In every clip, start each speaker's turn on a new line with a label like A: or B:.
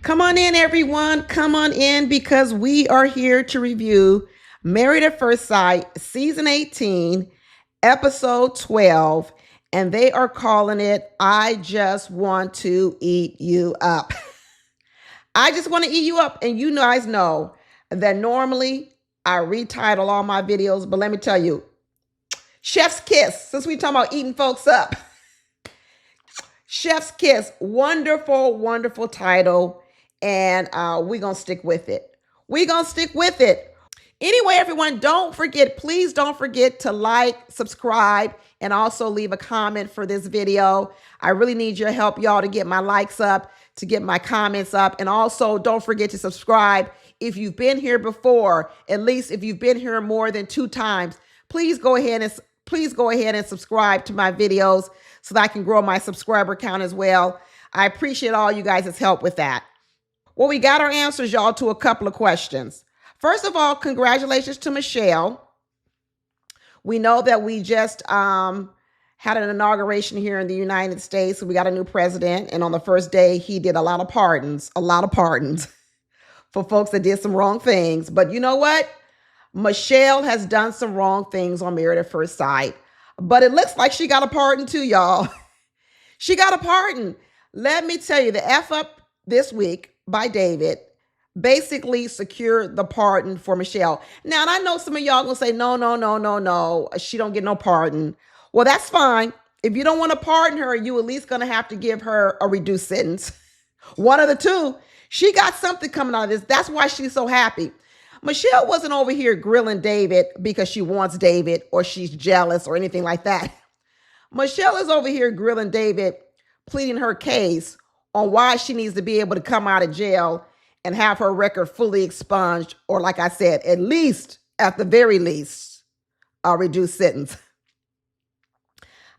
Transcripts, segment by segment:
A: Come on in, everyone. Come on in because we are here to review Married at First Sight, Season 18, Episode 12, and they are calling it I Just Want to Eat You Up. I just want to eat you up. And you guys know that normally I retitle all my videos, but let me tell you, Chef's Kiss, since we talking about eating folks up. Chef's Kiss, wonderful, wonderful title. And we're going to stick with it. We're going to stick with it. Anyway, everyone, please don't forget to like, subscribe, and also leave a comment for this video. I really need your help, y'all, to get my likes up, to get my comments up. And also don't forget to subscribe. If you've been here before, at least if you've been here more than 2 times, please go ahead and subscribe to my videos so that I can grow my subscriber count as well. I appreciate all you guys' help with that. Well, we got our answers, y'all, to a couple of questions. First of all, congratulations to Michelle. We know that we just had an inauguration here in the United States. We got a new president. And on the first day, he did a lot of pardons for folks that did some wrong things. But you know what? Michelle has done some wrong things on Married at First Sight. But it looks like she got a pardon too, y'all. She got a pardon. Let me tell you, the F up this week by David basically secured the pardon for Michelle. Now, and I know some of y'all gonna say, no, she don't get no pardon. Well, that's fine. If you don't want to pardon her, you at least gonna have to give her a reduced sentence. One of the two. She got something coming out of this. That's why she's so happy. Michelle wasn't over here grilling David because she wants David or she's jealous or anything like that. Michelle is over here grilling David, pleading her case on why she needs to be able to come out of jail and have her record fully expunged, or like I said, at the very least, a reduced sentence.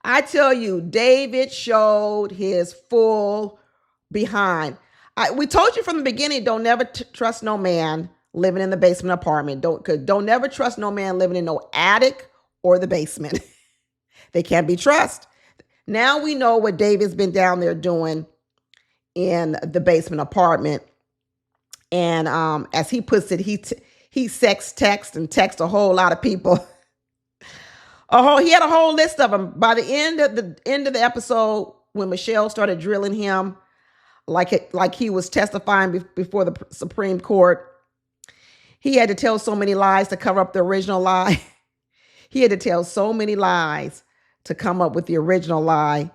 A: I tell you, David showed his full behind. We told you from the beginning, don't never trust no man living in the basement apartment. Don't never trust no man living in no attic or the basement. They can't be trusted. Now we know what David's been down there doing in the basement apartment. And as he puts it, he sex texts and texts a whole lot of people. He had a whole list of them. By the end of the episode, when Michelle started drilling him like he was testifying before the Supreme Court, he had to tell so many lies to cover up the original lie. He had to tell so many lies to come up with the original lie.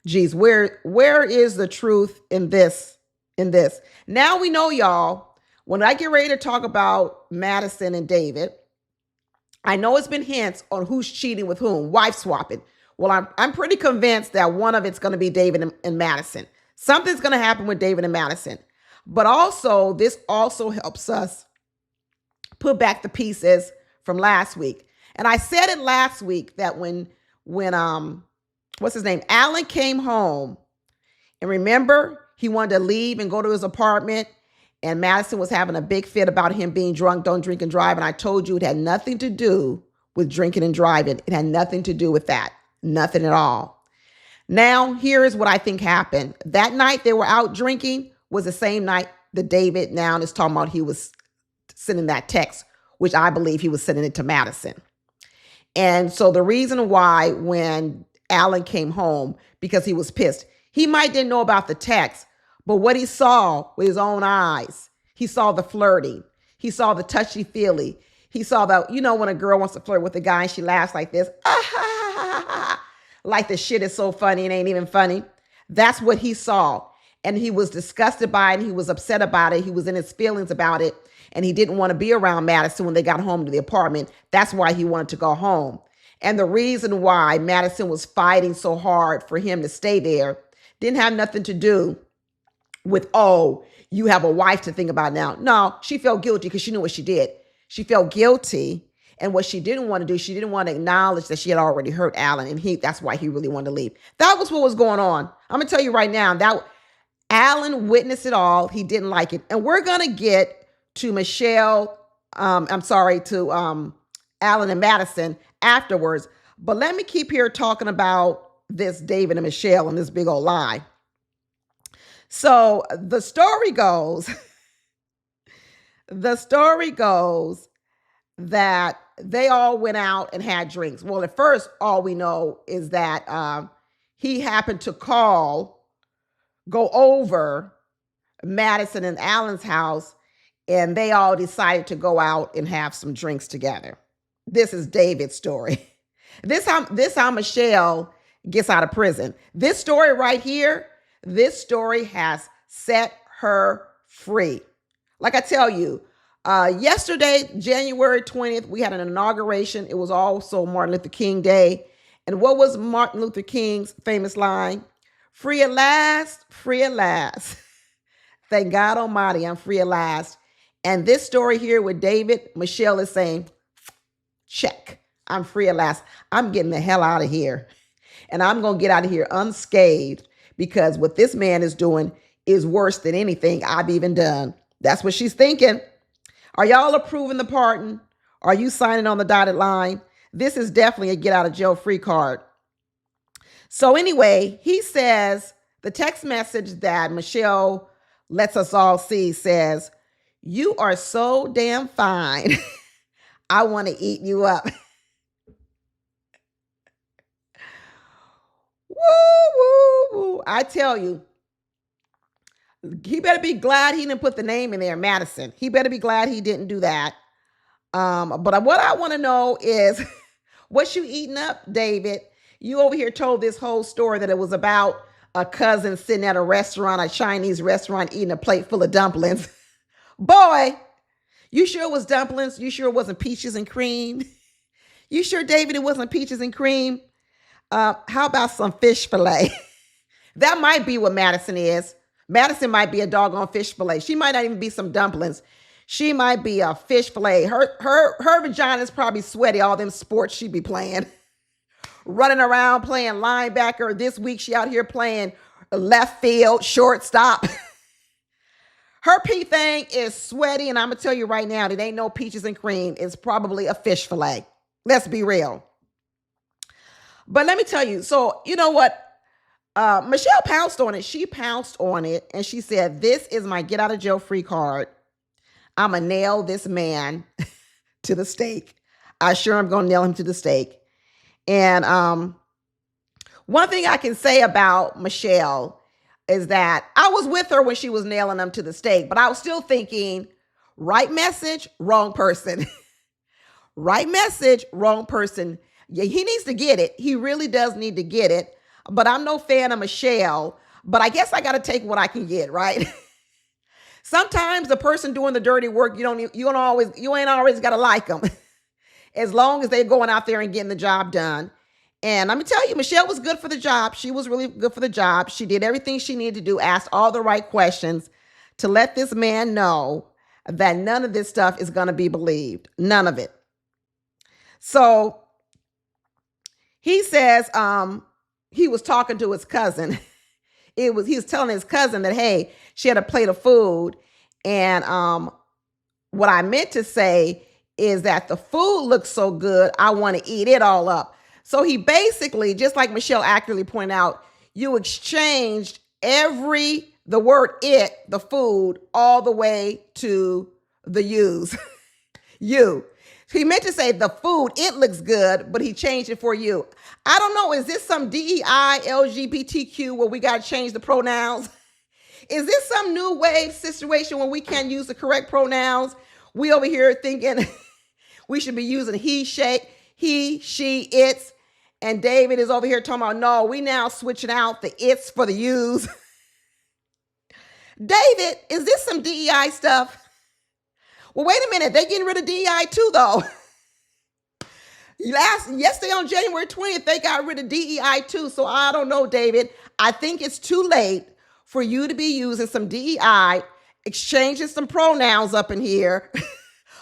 A: Geez, where is the truth in this? Now we know, y'all, when I get ready to talk about Madison and David, I know it's been hints on who's cheating with whom, wife swapping. Well, I'm pretty convinced that one of it's going to be David and Madison. Something's going to happen with David and Madison. But also, this also helps us put back the pieces from last week. And I said it last week that when what's his name? Allen came home, and remember, he wanted to leave and go to his apartment, and Madison was having a big fit about him being drunk, don't drink and drive. And I told you it had nothing to do with drinking and driving. It had nothing to do with that. Nothing at all. Now, here is what I think happened. That night they were out drinking was the same night that David now is talking about he was sending that text, which I believe he was sending it to Madison. And so the reason why when Allen came home, because he was pissed, he might didn't know about the text, but what he saw with his own eyes, he saw the flirting. He saw the touchy-feely. He saw the, when a girl wants to flirt with a guy and she laughs like this, like the shit is so funny and ain't even funny. That's what he saw. And he was disgusted by it. And he was upset about it. He was in his feelings about it. And he didn't want to be around Madison when they got home to the apartment. That's why he wanted to go home. And the reason why Madison was fighting so hard for him to stay there didn't have nothing to do with, you have a wife to think about now. No, she felt guilty because she knew what she did. She felt guilty. And what she didn't want to do, she didn't want to acknowledge that she had already hurt Allen. And that's why he really wanted to leave. That was what was going on. I'm going to tell you right now, that Allen witnessed it all. He didn't like it. And we're going to get to Allen and Madison afterwards. But let me keep here talking about this David and Michelle and this big old lie. So the story goes that they all went out and had drinks. Well, at first, all we know is that he happened to go over Madison and Allen's house, and they all decided to go out and have some drinks together. This is David's story. This how Michelle gets out of prison. This story right here, this story has set her free. Like I tell you, yesterday, January 20th, we had an inauguration. It was also Martin Luther King Day. And what was Martin Luther King's famous line? Free at last, free at last. Thank God Almighty, I'm free at last. And this story here with David, Michelle is saying, check, I'm free at last. I'm getting the hell out of here. And I'm going to get out of here unscathed, because what this man is doing is worse than anything I've even done. That's what she's thinking. Are y'all approving the pardon? Are you signing on the dotted line? This is definitely a get out of jail free card. So anyway, he says, the text message that Michelle lets us all see says, "You are so damn fine. I want to eat you up." Woo, woo, woo. I tell you, he better be glad he didn't put the name in there, Madison. He better be glad he didn't do that. But what I want to know is, what you eating up, David? You over here told this whole story that it was about a cousin sitting at a restaurant, a Chinese restaurant, eating a plate full of dumplings. Boy, you sure it was dumplings? You sure it wasn't peaches and cream? You sure, David, it wasn't peaches and cream? How about some fish fillet? That might be what Madison is. Madison might be a doggone fish fillet. She might not even be some dumplings. She might be a fish fillet. Her vagina is probably sweaty, all them sports she be playing. Running around playing linebacker. This week she out here playing left field, shortstop. Her pee thing is sweaty, and I'm going to tell you right now, it ain't no peaches and cream. It's probably a fish fillet. Let's be real. But let me tell you, so you know what? Michelle pounced on it. She pounced on it, and she said, this is my get out of jail free card. I'm going to nail this man to the stake. I sure am going to nail him to the stake. And one thing I can say about Michelle is that I was with her when she was nailing him to the stake, but I was still thinking, right message, wrong person. Right message, wrong person. Yeah, he needs to get it. He really does need to get it. But I'm no fan of Michelle, but I guess I got to take what I can get, right? Sometimes the person doing the dirty work, you ain't always got to like them. As long as they're going out there and getting the job done. And let me tell you, Michelle was good for the job. She was really good for the job. She did everything she needed to do, asked all the right questions to let this man know that none of this stuff is going to be believed. None of it. So he says he was talking to his cousin. He was telling his cousin that, hey, she had a plate of food. And what I meant to say is that the food looks so good, I want to eat it all up. So he basically, just like Michelle accurately pointed out, you exchanged the word it, the food, all the way to the use. You. He meant to say the food, it looks good, but he changed it for you. I don't know. Is this some DEI, LGBTQ where we got to change the pronouns? Is this some new wave situation where we can't use the correct pronouns? We over here thinking we should be using he, she, it's. And David is over here talking about, no, we now switching out the it's for the yous. David, is this some DEI stuff? Well, wait a minute. They're getting rid of DEI too, though. Yesterday on January 20th, they got rid of DEI too. So I don't know, David. I think it's too late for you to be using some DEI, exchanging some pronouns up in here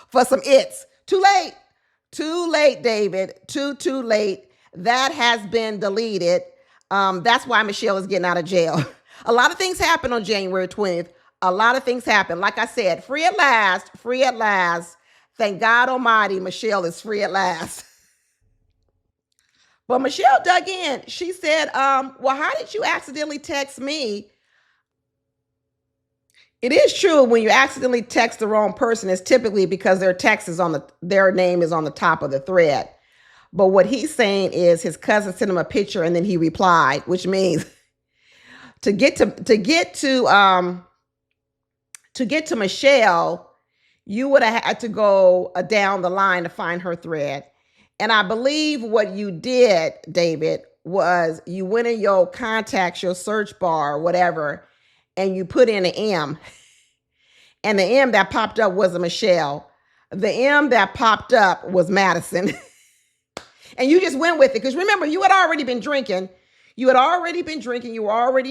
A: for some it's. Too late. Too late, David. Too late. That has been deleted. That's why Michelle is getting out of jail. A lot of things happened on January 20th. A lot of things happened. Like I said, free at last, free at last. Thank God Almighty, Michelle is free at last. But Michelle dug in. She said, well, how did you accidentally text me It is true when you accidentally text the wrong person, it's typically because their name is on the top of the thread. But what he's saying is his cousin sent him a picture and then he replied, which means to get to Michelle, you would have had to go down the line to find her thread. And I believe what you did, David, was you went in your contacts, your search bar, or whatever, and you put in an M. And the M that popped up wasn't Michelle. The M that popped up was Madison. And you just went with it. Because remember, you had already been drinking. You were already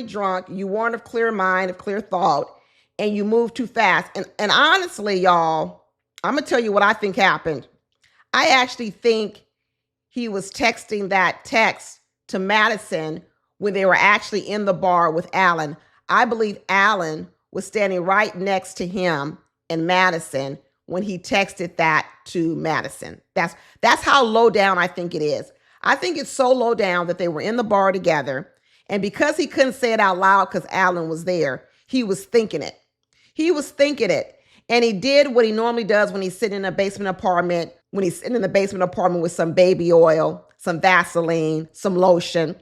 A: drunk. You weren't of clear mind, of clear thought. And you moved too fast. And honestly, y'all, I'm going to tell you what I think happened. I actually think he was texting that text to Madison when they were actually in the bar with Allen. I believe Allen was standing right next to him and Madison when he texted that to Madison. That's how low down I think it is. I think it's so low down that they were in the bar together. And because he couldn't say it out loud because Allen was there, he was thinking it. He was thinking it. And he did what he normally does when he's sitting in a basement apartment, with some baby oil, some Vaseline, some lotion.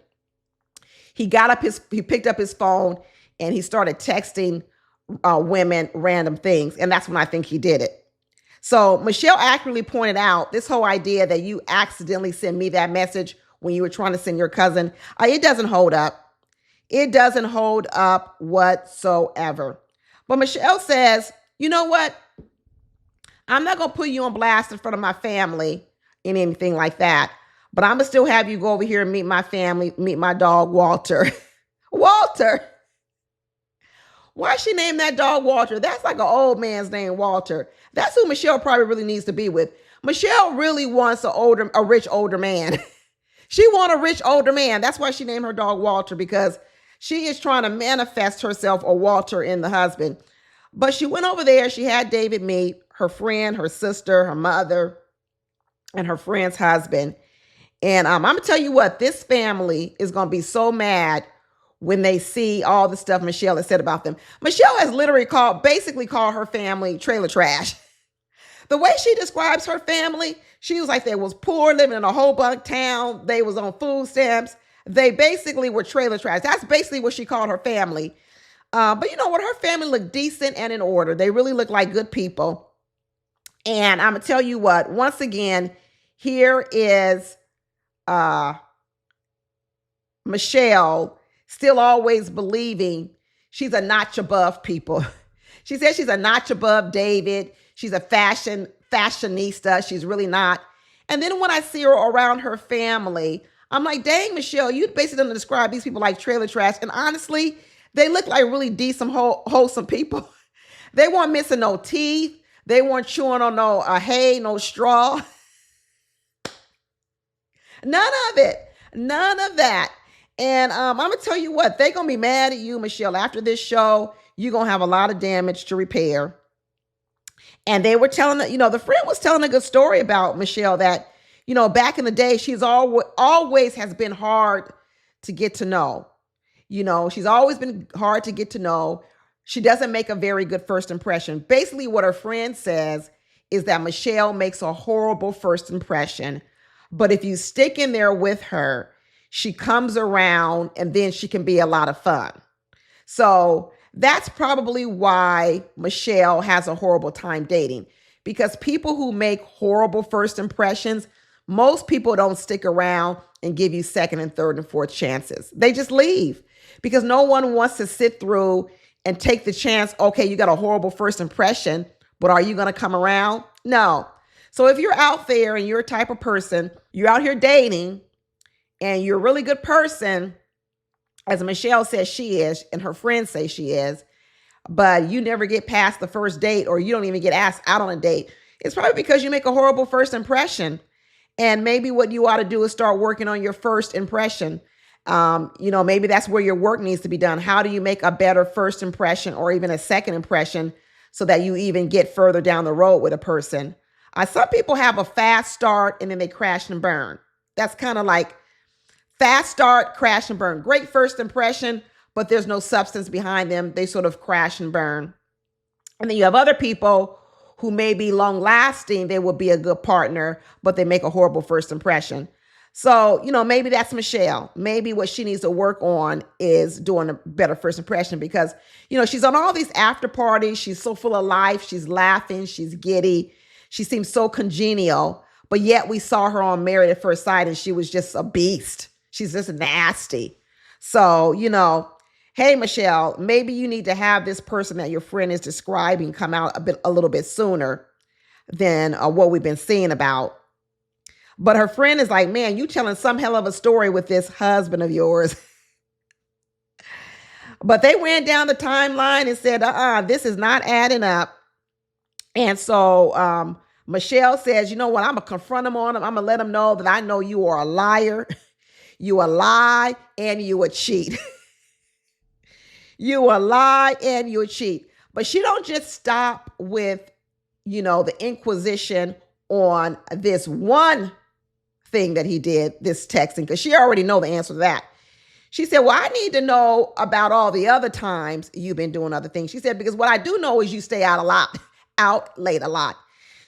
A: He picked up his phone and he started texting women random things. And that's when I think he did it. So Michelle accurately pointed out this whole idea that you accidentally sent me that message when you were trying to send your cousin. It doesn't hold up. It doesn't hold up whatsoever. But Michelle says, you know what? I'm not going to put you on blast in front of my family and anything like that. But I'm going to still have you go over here and meet my family, meet my dog, Walter. Walter. Why she named that dog Walter? That's like an old man's name, Walter. That's who Michelle probably really needs to be with. Michelle really wants a rich older man. She wants a rich older man. That's why she named her dog Walter, because she is trying to manifest herself a Walter in the husband. But she went over there. She had David meet her friend, her sister, her mother, and her friend's husband. And I'm going to tell you what, this family is going to be so mad when they see all the stuff Michelle has said about them. Michelle has literally basically called her family trailer trash. The way she describes her family, she was like they was poor, living in a whole bunk town. They was on food stamps. They basically were trailer trash. That's basically what she called her family. But you know what? Her family looked decent and in order. They really look like good people. And I'm going to tell you what, once again, here is Michelle still always believing she's a notch above people. She says she's a notch above David. She's a fashionista. She's really not. And then when I see her around her family, I'm like, dang, Michelle, you basically don't describe these people like trailer trash. And honestly, they look like really decent, wholesome people. They weren't missing no teeth. They weren't chewing on no hay, no straw. None of it. None of that. And I'm going to tell you what, they're going to be mad at you, Michelle. After this show, you're going to have a lot of damage to repair. And they were telling, the friend was telling a good story about Michelle that, back in the day, she's always has been hard to get to know. She's always been hard to get to know. She doesn't make a very good first impression. Basically, what her friend says is that Michelle makes a horrible first impression. But if you stick in there with her, she comes around and then she can be a lot of fun. So that's probably why Michelle has a horrible time dating, because people who make horrible first impressions, most people don't stick around and give you second and third and fourth chances. They just leave because no one wants to sit through and take the chance. Okay, you got a horrible first impression, but are you going to come around? No. So if you're out there and you're a type of person, you're out here dating and you're a really good person, as Michelle says she is, and her friends say she is, but you never get past the first date or you don't even get asked out on a date, it's probably because you make a horrible first impression. And maybe what you ought to do is start working on your first impression. Maybe that's where your work needs to be done. How do you make a better first impression or even a second impression so that you even get further down the road with a person? Some people have a fast start and then they crash and burn. That's kind of like fast start, crash and burn. Great first impression, but there's no substance behind them. They sort of crash and burn. And then you have other people who may be long lasting. They will be a good partner, but they make a horrible first impression. So, maybe that's Michelle. Maybe what she needs to work on is doing a better first impression because, she's on all these after parties. She's so full of life. She's laughing. She's giddy. She seems so congenial. But yet we saw her on Married at First Sight and she was just a beast. She's just nasty. So, hey, Michelle, maybe you need to have this person that your friend is describing come out a little bit sooner than what we've been seeing about. But her friend is like, man, you telling some hell of a story with this husband of yours. But they went down the timeline and said, this is not adding up. And so Michelle says, you know what? I'm going to confront him on him. I'm going to let him know that I know you are a liar. You a lie and you a cheat. You a lie and you a cheat. But she don't just stop with, the inquisition on this one thing that he did, this texting, because she already know the answer to that. She said, well, I need to know about all the other times you've been doing other things. She said, because what I do know is you stay out late a lot.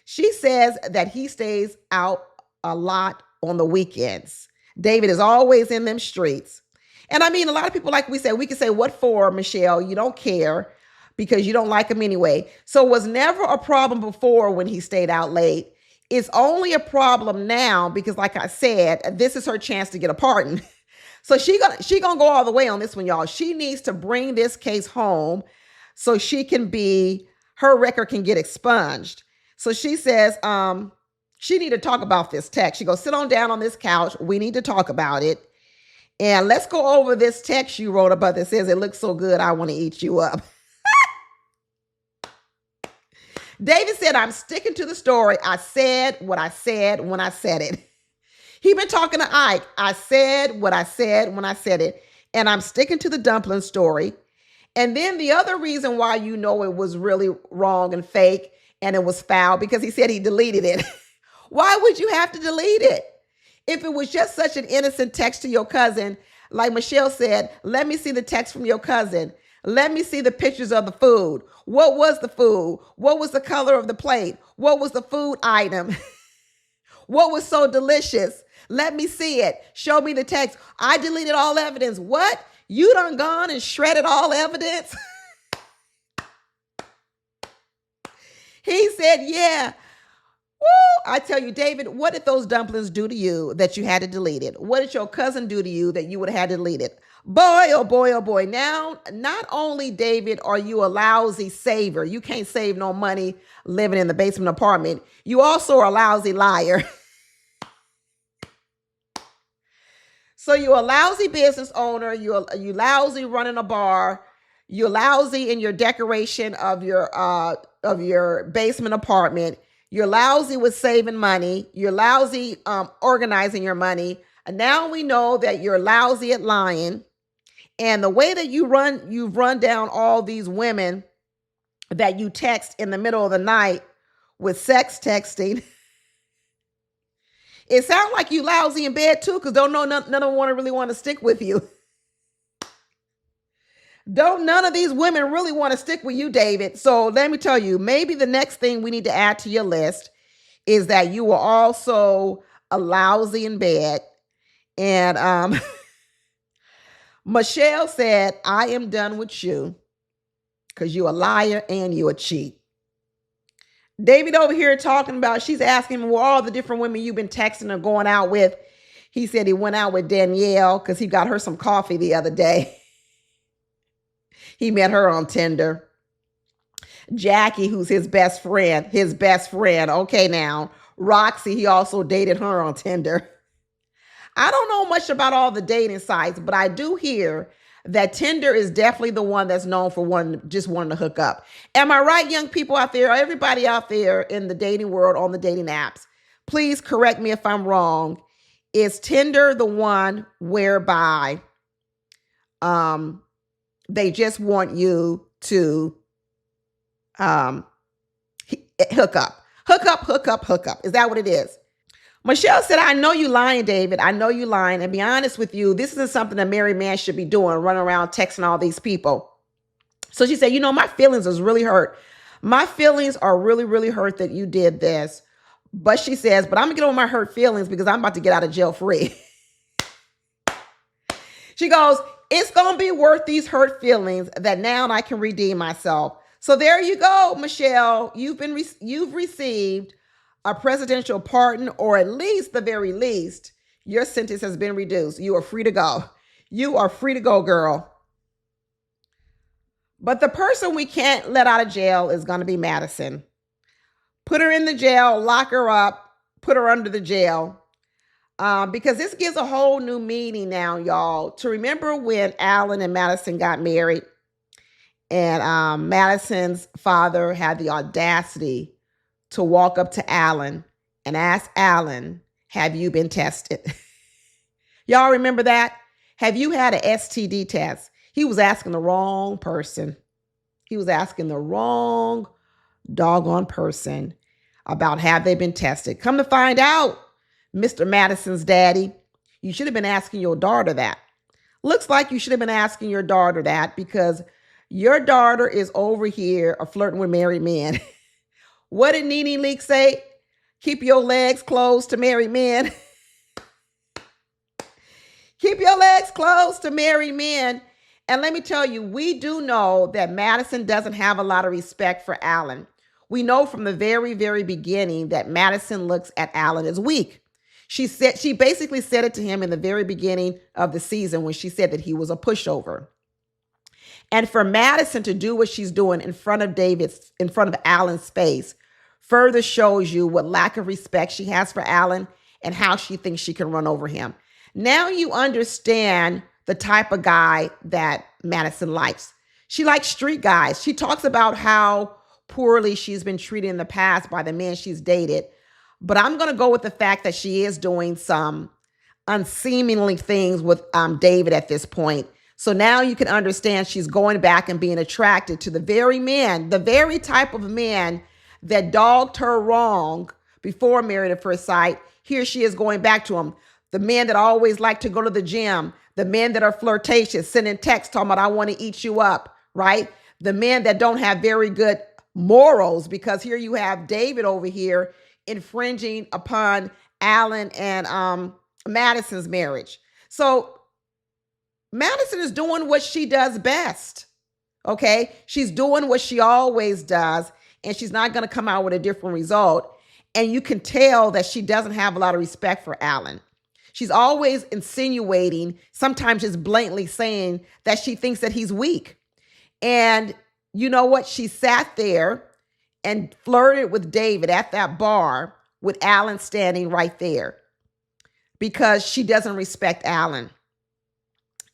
A: She says that he stays out a lot on the weekends. David is always in them streets. And I mean, a lot of people, like we said, we can say, what for, Michelle? You don't care because you don't like him anyway. So it was never a problem before when he stayed out late. It's only a problem now because, like I said, this is her chance to get a pardon. So she gonna go all the way on this one, y'all. She needs to bring this case home so her record can get expunged. So she says she need to talk about this text. She goes, sit on down on this couch. We need to talk about it. And let's go over this text you wrote about that says, it looks so good, I want to eat you up. David said, I'm sticking to the story. I said what I said when I said it. He been talking to Ike. I said what I said when I said it. And I'm sticking to the dumpling story. And then the other reason why it was really wrong and fake and it was foul, because he said he deleted it. Why would you have to delete it? If it was just such an innocent text to your cousin, like Michelle said, let me see the text from your cousin. Let me see the pictures of the food. What was the food? What was the color of the plate? What was the food item? What was so delicious? Let me see it. Show me the text. I deleted all evidence. What? You done gone and shredded all evidence? He said, yeah. Woo! I tell you, David, what did those dumplings do to you that you had to delete it? What did your cousin do to you that you would have had to delete it? Boy, oh boy, oh boy. Now, not only, David, are you a lousy saver. You can't save no money living in the basement apartment. You also are a lousy liar. So you're a lousy business owner. You lousy running a bar. You're lousy in your decoration of your basement apartment. You're lousy with saving money. You're lousy organizing your money. And now we know that you're lousy at lying. And the way that you've run down all these women that you text in the middle of the night with sex texting. It sounds like you lousy in bed too, because none of them really want to stick with you. None of these women really want to stick with you, David. So let me tell you, maybe the next thing we need to add to your list is that you were also a lousy in bed. And Michelle said, I am done with you because you a liar and you a cheat. David over here talking about, she's asking him, well, all the different women you've been texting or going out with. He said he went out with Danielle because he got her some coffee the other day. He met her on Tinder. Jackie, who's his best friend. Okay, now. Roxy, he also dated her on Tinder. I don't know much about all the dating sites, but I do hear that Tinder is definitely the one that's known for just wanting to hook up. Am I right, young people out there? Everybody out there in the dating world on the dating apps, please correct me if I'm wrong. Is Tinder the one whereby they just want you to hook up? Hook up. Is that what it is? Michelle said, I know you lying, David. I know you lying. And be honest with you, this isn't something a married man should be doing, running around texting all these people. So she said, my feelings was really hurt My feelings are really, really hurt that you did this. But she says, but I'm going to get over my hurt feelings because I'm about to get out of jail free. She goes, it's going to be worth these hurt feelings that now I can redeem myself. So there you go, Michelle. You've received a presidential pardon, or at least the very least, your sentence has been reduced. You are free to go. You are free to go, girl. But the person we can't let out of jail is going to be Madison. Put her in the jail, lock her up, put her under the jail. Because this gives a whole new meaning now, y'all. To remember when Allen and Madison got married, and Madison's father had the audacity to walk up to Allen and ask Allen, have you been tested? Y'all remember that? Have you had an STD test? He was asking the wrong person. He was asking the wrong doggone person about have they been tested. Come to find out, Mr. Madison's daddy, you should have been asking your daughter that. Looks like you should have been asking your daughter that because your daughter is over here flirting with married men. What did Nene Leak say? Keep your legs closed to married men. Keep your legs closed to married men. And let me tell you, we do know that Madison doesn't have a lot of respect for Allen. We know from the very, very beginning that Madison looks at Allen as weak. She basically said it to him in the very beginning of the season when she said that he was a pushover. And for Madison to do what she's doing in front of Allen's face further shows you what lack of respect she has for Allen and how she thinks she can run over him. Now you understand the type of guy that Madison likes. She likes street guys. She talks about how poorly she's been treated in the past by the men she's dated. But I'm going to go with the fact that she is doing some unseemly things with David at this point. So now you can understand she's going back and being attracted to the very men, the very type of men that dogged her wrong before Married at First Sight. Here she is going back to them. The men that always like to go to the gym, the men that are flirtatious, sending texts talking about, I want to eat you up, right? The men that don't have very good morals, because here you have David over here infringing upon Allen and Madison's marriage. So Madison is doing what she does best, okay? She's doing what she always does, and she's not going to come out with a different result. And you can tell that she doesn't have a lot of respect for Allen. She's always insinuating, sometimes just blatantly saying that she thinks that he's weak. And you know what? She sat there and flirted with David at that bar with Allen standing right there because she doesn't respect Allen.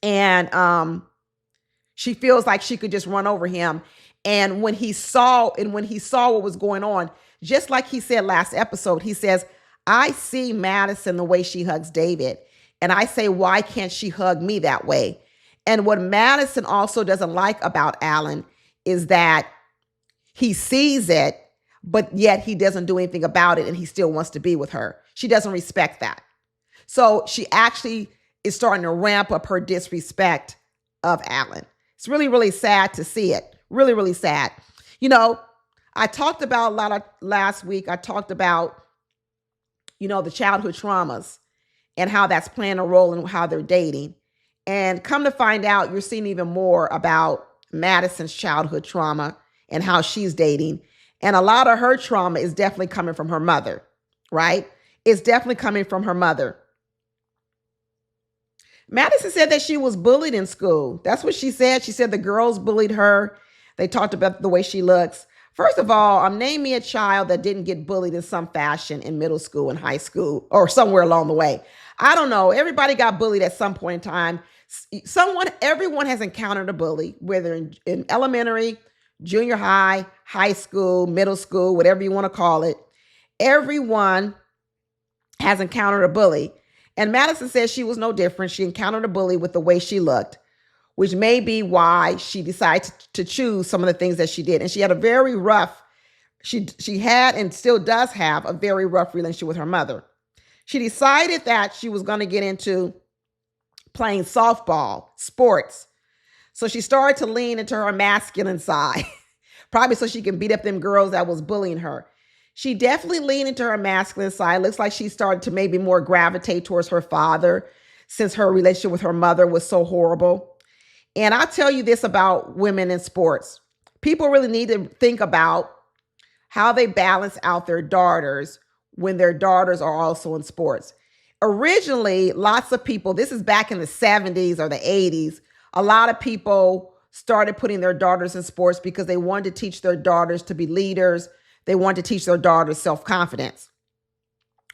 A: And she feels like she could just run over him. And when he saw what was going on, just like he said last episode, he says, I see Madison the way she hugs David. And I say, why can't she hug me that way? And what Madison also doesn't like about Allen is that he sees it, but yet he doesn't do anything about it and he still wants to be with her. She doesn't respect that. So she actually is starting to ramp up her disrespect of Allen. It's really, really sad to see it. Really, really sad. You know, I talked about last week, I talked about, the childhood traumas and how that's playing a role in how they're dating. And come to find out, you're seeing even more about Madison's childhood trauma and how she's dating. And a lot of her trauma is definitely coming from her mother, right? It's definitely coming from her mother. Madison said that she was bullied in school. That's what she said. She said the girls bullied her. They talked about the way she looks. First of all, name me a child that didn't get bullied in some fashion in middle school and high school or somewhere along the way. I don't know. Everybody got bullied at some point in time. Everyone has encountered a bully, whether in elementary, junior high, high school, middle school, whatever you want to call it. Everyone has encountered a bully. And Madison says she was no different. She encountered a bully with the way she looked, which may be why she decided to choose some of the things that she did. And she had a very rough, she had and still does have a very rough relationship with her mother. She decided that she was going to get into playing softball, sports. So she started to lean into her masculine side, probably so she can beat up them girls that was bullying her. She definitely leaned into her masculine side. Looks like she started to maybe more gravitate towards her father since her relationship with her mother was so horrible. And I'll tell you this about women in sports. People really need to think about how they balance out their daughters when their daughters are also in sports. Originally, lots of people, this is back in the 70s or the 80s, a lot of people started putting their daughters in sports because they wanted to teach their daughters to be leaders. They wanted to teach their daughters self-confidence.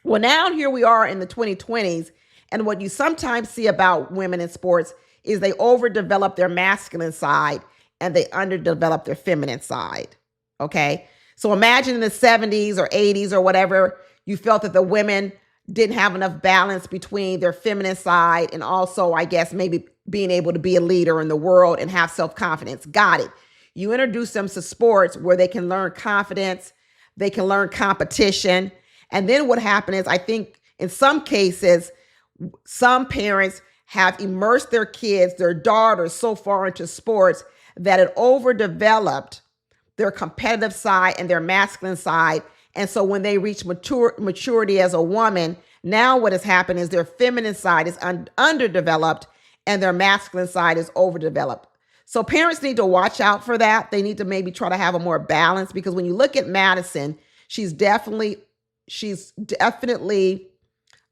A: Well, now here we are in the 2020s, and what you sometimes see about women in sports is they overdevelop their masculine side and they underdevelop their feminine side. Okay? So imagine in the 70s or 80s or whatever, you felt that the women didn't have enough balance between their feminine side and also, I guess, maybe being able to be a leader in the world and have self-confidence. Got it. You introduce them to sports where they can learn confidence, they can learn competition. And then what happened is, I think in some cases, some parents have immersed their kids, their daughters, so far into sports that it overdeveloped their competitive side and their masculine side. And so when they reach maturity as a woman, now what has happened is their feminine side is underdeveloped and their masculine side is overdeveloped. So parents need to watch out for that. They need to maybe try to have a more balance, because when you look at Madison, she's definitely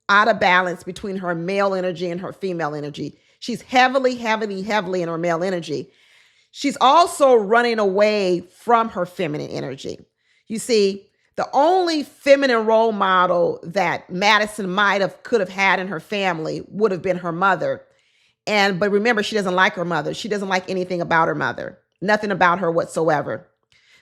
A: out of balance between her male energy and her female energy. She's heavily in her male energy. She's also running away from her feminine energy. You see, the only feminine role model that Madison could have had in her family would have been her mother. But remember, she doesn't like her mother. She doesn't like anything about her mother, nothing about her whatsoever.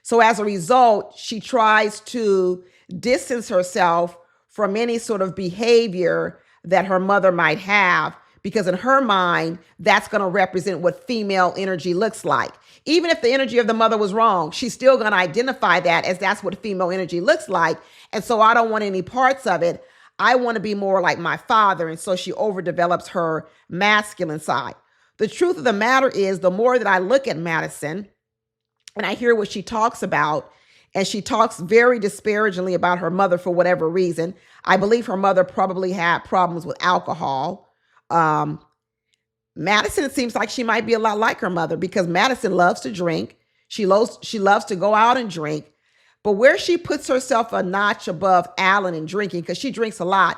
A: So as a result, she tries to distance herself from any sort of behavior that her mother might have, because in her mind, that's going to represent what female energy looks like. Even if the energy of the mother was wrong, she's still going to identify that as that's what female energy looks like. And so I don't want any parts of it. I want to be more like my father. And so she overdevelops her masculine side. The truth of the matter is, the more that I look at Madison and I hear what she talks about, and she talks very disparagingly about her mother for whatever reason. I believe her mother probably had problems with alcohol. Madison, it seems like she might be a lot like her mother, because Madison loves to drink. She loves to go out and drink. But where she puts herself a notch above Allen in drinking, because she drinks a lot,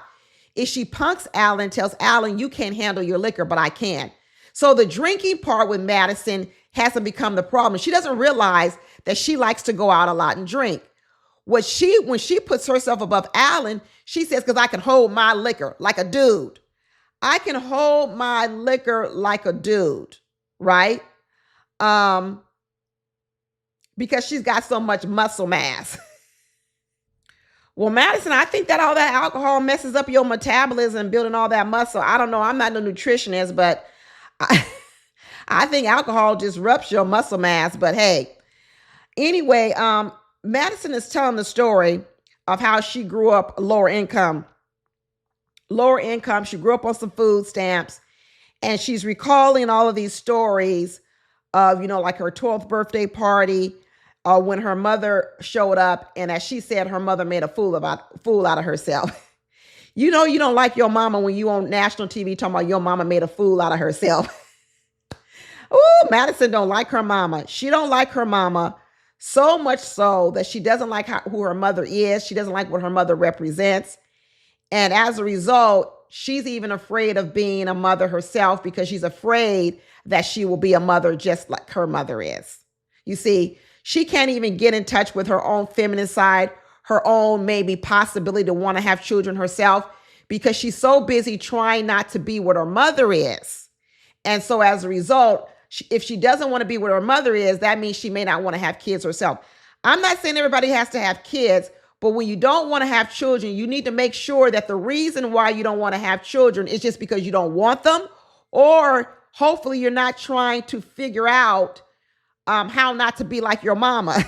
A: is she punks Allen, tells Allen, you can't handle your liquor, but I can. So the drinking part with Madison hasn't become the problem. She doesn't realize that she likes to go out a lot and drink. When she puts herself above Allen, she says, because I can hold my liquor like a dude. I can hold my liquor like a dude, right? Because she's got so much muscle mass. Well, Madison, I think that all that alcohol messes up your metabolism, building all that muscle. I don't know. I'm not a nutritionist, but I think alcohol disrupts your muscle mass. But hey, anyway, Madison is telling the story of how she grew up lower income. She grew up on some food stamps, and she's recalling all of these stories of, like her 12th birthday party, when her mother showed up, and as she said, her mother made a fool out of herself. You don't like your mama when you on national TV talking about your mama made a fool out of herself. Oh, Madison don't like her mama. She don't like her mama so much so that she doesn't like who her mother is. She doesn't like what her mother represents. And as a result, she's even afraid of being a mother herself, because she's afraid that she will be a mother just like her mother is. You see, she can't even get in touch with her own feminine side, her own maybe possibility to want to have children herself, because she's so busy trying not to be what her mother is. And so as a result, if she doesn't want to be what her mother is, that means she may not want to have kids herself. I'm not saying everybody has to have kids, but when you don't want to have children, you need to make sure that the reason why you don't want to have children is just because you don't want them, or hopefully you're not trying to figure out how not to be like your mama.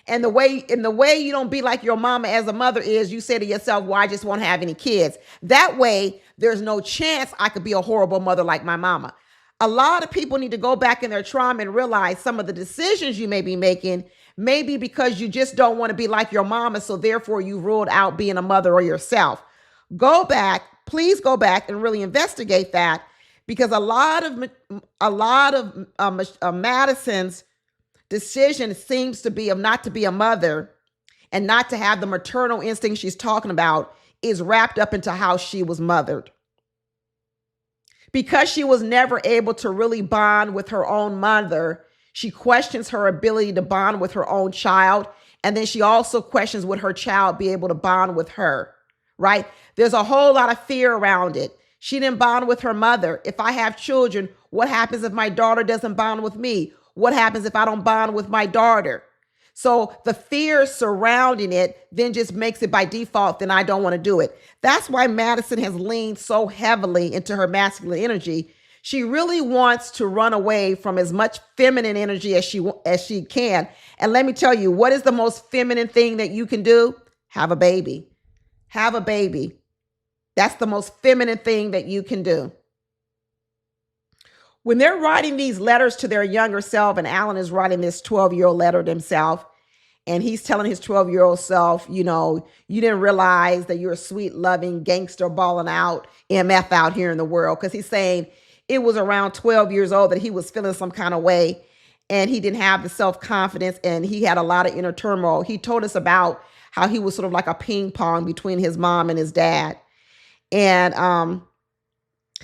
A: And the way you don't be like your mama as a mother is, you say to yourself, well, I just won't have any kids. That way, there's no chance I could be a horrible mother like my mama. A lot of people need to go back in their trauma and realize some of the decisions you may be making Maybe because you just don't want to be like your mama, so therefore you ruled out being a mother or yourself. Go back, please go back and really investigate that, because a lot of Madison's decision seems to be of not to be a mother and not to have the maternal instinct she's talking about is wrapped up into how she was mothered. Because she was never able to really bond with her own mother, she questions her ability to bond with her own child. And then she also questions would her child be able to bond with her, right? There's a whole lot of fear around it. She didn't bond with her mother. If I have children, what happens if my daughter doesn't bond with me? What happens if I don't bond with my daughter? So the fear surrounding it then just makes it by default, then I don't want to do it. That's why Madison has leaned so heavily into her masculine energy. She really wants to run away from as much feminine energy as she can. And let me tell you, what is the most feminine thing that you can do? Have a baby. Have a baby. That's the most feminine thing that you can do. When they're writing these letters to their younger self, and Allen is writing this 12-year-old letter to himself, and he's telling his 12-year-old self, you didn't realize that you're a sweet, loving gangster balling out, MF out here in the world. Because he's saying it was around 12 years old that he was feeling some kind of way, and he didn't have the self-confidence, and he had a lot of inner turmoil. He told us about how he was sort of like a ping pong between his mom and his dad. And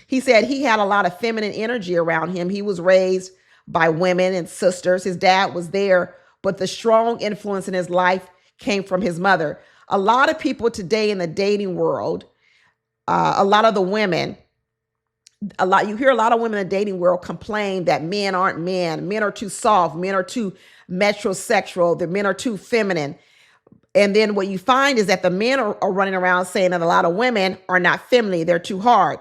A: he said he had a lot of feminine energy around him. He was raised by women and sisters. His dad was there, but the strong influence in his life came from his mother. A lot of people today in the dating world, a lot of the women, you hear a lot of women in the dating world complain that men aren't men. Men are too soft. Men are too metrosexual. The men are too feminine. And then what you find is that the men are running around saying that a lot of women are not feminine. They're too hard.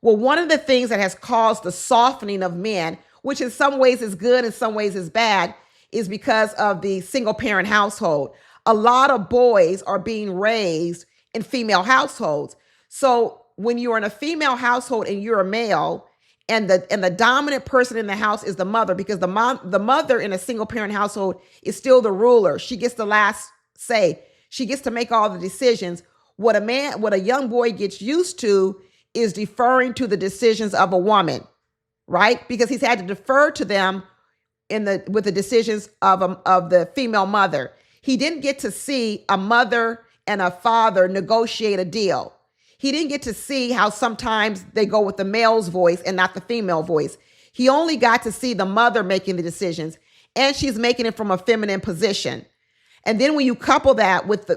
A: Well, one of the things that has caused the softening of men, which in some ways is good, in some ways is bad, is because of the single parent household. A lot of boys are being raised in female households. So when you're in a female household and you're a male, and the dominant person in the house is the mother, because the mother in a single parent household is still the ruler. She gets the last say. She gets to make all the decisions. What a young boy gets used to is deferring to the decisions of a woman, right? Because he's had to defer to them with the decisions of the female mother. He didn't get to see a mother and a father negotiate a deal. He didn't get to see how sometimes they go with the male's voice and not the female voice. He only got to see the mother making the decisions, and she's making it from a feminine position. And then when you couple that with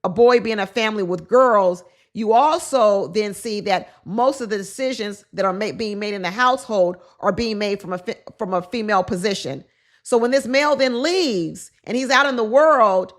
A: a boy being a family with girls, you also then see that most of the decisions that are being made in the household are being made from a female position. So when this male then leaves and he's out in the world,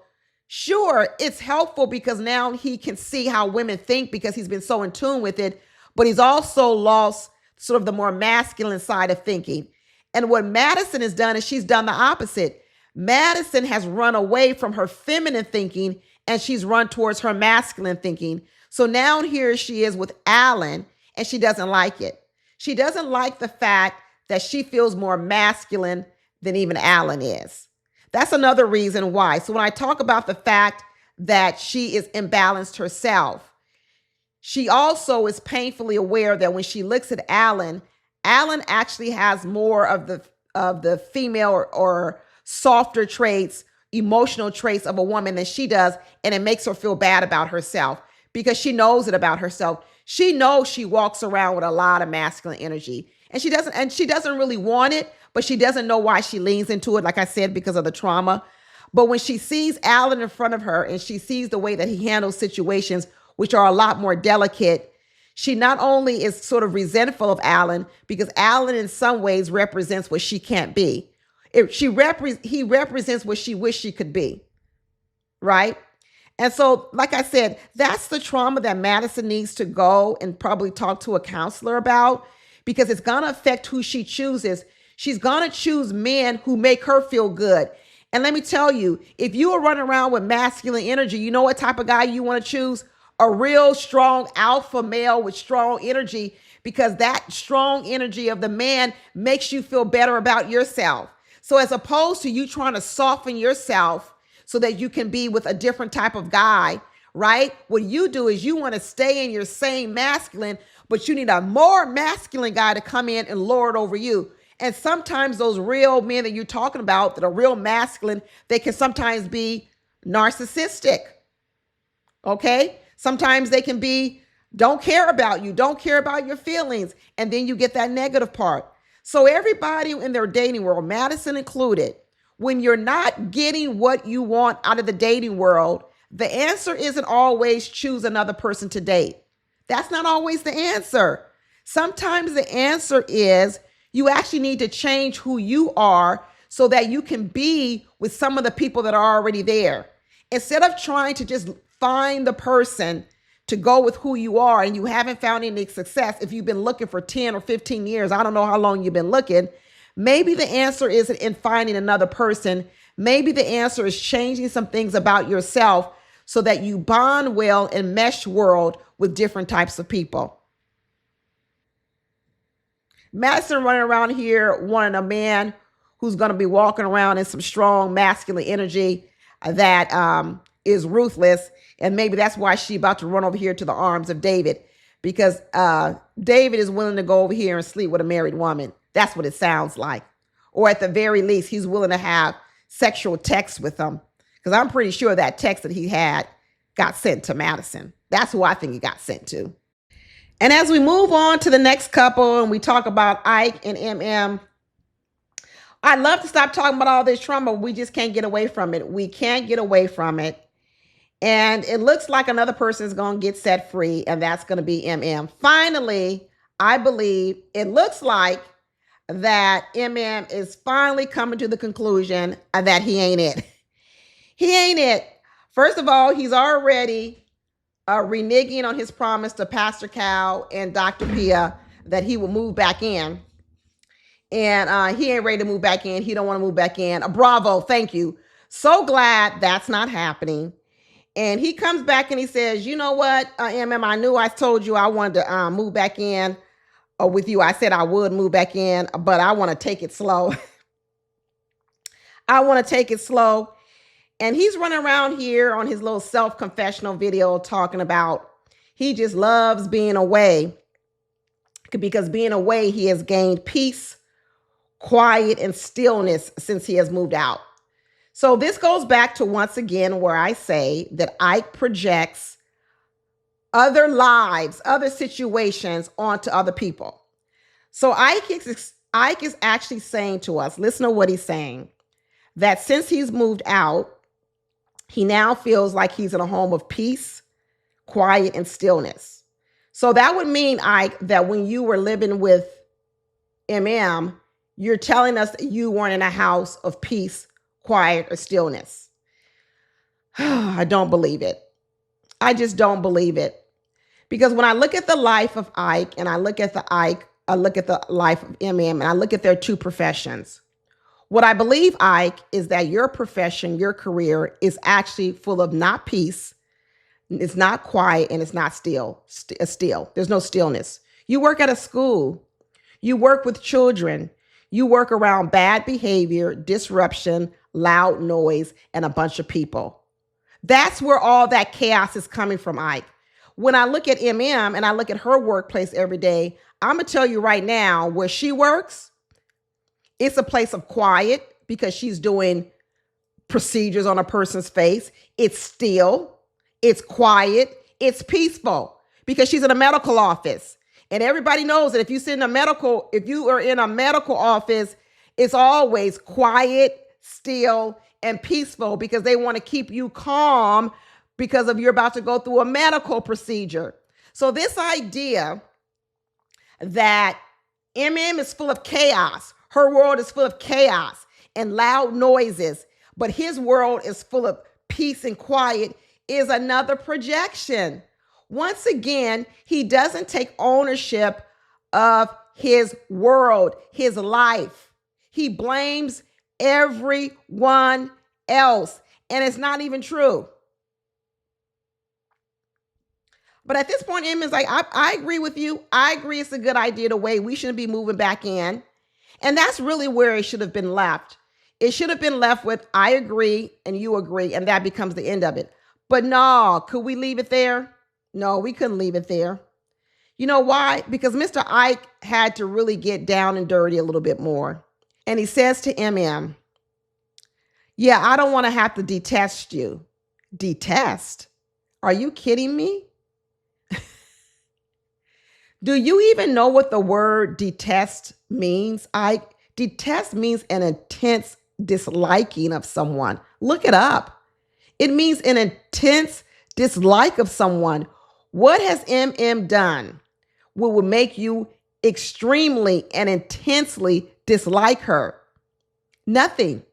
A: sure, it's helpful because now he can see how women think because he's been so in tune with it, but he's also lost sort of the more masculine side of thinking. And what Madison has done is she's done the opposite. Madison has run away from her feminine thinking and she's run towards her masculine thinking. So now here she is with Allen, and she doesn't like it. She doesn't like the fact that she feels more masculine than even Allen is. That's another reason why. So when I talk about the fact that she is imbalanced herself, she also is painfully aware that when she looks at Allen, Allen actually has more of the female or softer traits, emotional traits of a woman than she does, and it makes her feel bad about herself. Because she knows it about herself. She knows she walks around with a lot of masculine energy. And she doesn't really want it, but she doesn't know why she leans into it, like I said, because of the trauma. But when she sees Allen in front of her and she sees the way that he handles situations, which are a lot more delicate, she not only is sort of resentful of Allen, because Allen in some ways represents what she can't be. He represents what she wished she could be, right? And so, like I said, that's the trauma that Madison needs to go and probably talk to a counselor about, because it's going to affect who she chooses. She's going to choose men who make her feel good. And let me tell you, if you are running around with masculine energy, you know what type of guy you want to choose? A real strong alpha male with strong energy, because that strong energy of the man makes you feel better about yourself. So as opposed to you trying to soften yourself so that you can be with a different type of guy, right? What you do is you want to stay in your same masculine, but you need a more masculine guy to come in and lord over you. And sometimes those real men that you're talking about that are real masculine, they can sometimes be narcissistic. Okay? Sometimes they can be, don't care about you, don't care about your feelings. And then you get that negative part. So everybody in their dating world, Madison included, when you're not getting what you want out of the dating world, the answer isn't always choose another person to date. That's not always the answer. Sometimes the answer is you actually need to change who you are so that you can be with some of the people that are already there. Instead of trying to just find the person to go with who you are and you haven't found any success, if you've been looking for 10 or 15 years, I don't know how long you've been looking, maybe the answer isn't in finding another person. Maybe the answer is changing some things about yourself so that you bond well and mesh world with different types of people. Madison running around here wanting a man who's going to be walking around in some strong masculine energy that is ruthless. And maybe that's why she's about to run over here to the arms of David, because David is willing to go over here and sleep with a married woman. That's what it sounds like. Or at the very least, he's willing to have sexual text with them. Because I'm pretty sure that text that he had got sent to Madison. That's who I think he got sent to. And as we move on to the next couple and we talk about Ike and Emem, I'd love to stop talking about all this trauma. We just can't get away from it. We can't get away from it. And it looks like another person is going to get set free, and that's going to be Emem. Finally, I believe it looks like that Emem is finally coming to the conclusion that he ain't it. He ain't it. First of all, he's already reneging on his promise to Pastor Cal and Dr. Pia that he will move back in. And he ain't ready to move back in. He don't want to move back in. Bravo. Thank you. So glad that's not happening. And he comes back and he says, you know what, Emem, I knew I told you I wanted to move back in with you. I said I would move back in, but I want to take it slow. I want to take it slow. And he's running around here on his little self-confessional video talking about he just loves being away, because being away, he has gained peace, quiet, and stillness since he has moved out. So this goes back to, once again, where I say that Ike projects other lives, other situations onto other people. So Ike is actually saying to us, listen to what he's saying, that since he's moved out, he now feels like he's in a home of peace, quiet, and stillness. So that would mean, Ike, that when you were living with Emem, you're telling us that you weren't in a house of peace, quiet, or stillness. I don't believe it. I just don't believe it. Because when I look at the life of Ike and I look at the life of Emem and I look at their two professions, what I believe, Ike, is that your profession, your career is actually full of not peace, it's not quiet, and it's not still. There's no stillness. You work at a school. You work with children. You work around bad behavior, disruption, loud noise, and a bunch of people. That's where all that chaos is coming from, Ike. When I look at Emem and I look at her workplace every day, I'm going to tell you right now, where she works, it's a place of quiet because she's doing procedures on a person's face. It's still, it's quiet, it's peaceful because she's in a medical office. And everybody knows that if you are in a medical office, it's always quiet, still, and peaceful because they want to keep you calm because of you're about to go through a medical procedure. So this idea that Emem is full of chaos, her world is full of chaos and loud noises, but his world is full of peace and quiet, is another projection. Once again, he doesn't take ownership of his world, his life. He blames everyone else, and it's not even true. But at this point, Emem is like, I agree with you. I agree it's a good idea to wait. We shouldn't be moving back in. And that's really where it should have been left. It should have been left with, I agree and you agree, and that becomes the end of it. But no, could we leave it there? No, we couldn't leave it there. You know why? Because Mr. Ike had to really get down and dirty a little bit more. And he says to Emem, yeah, I don't want to have to detest you. Detest? Are you kidding me? Do you even know what the word detest means? Detest means an intense disliking of someone. Look it up. It means an intense dislike of someone. What has MM done what would make you extremely and intensely dislike her? Nothing.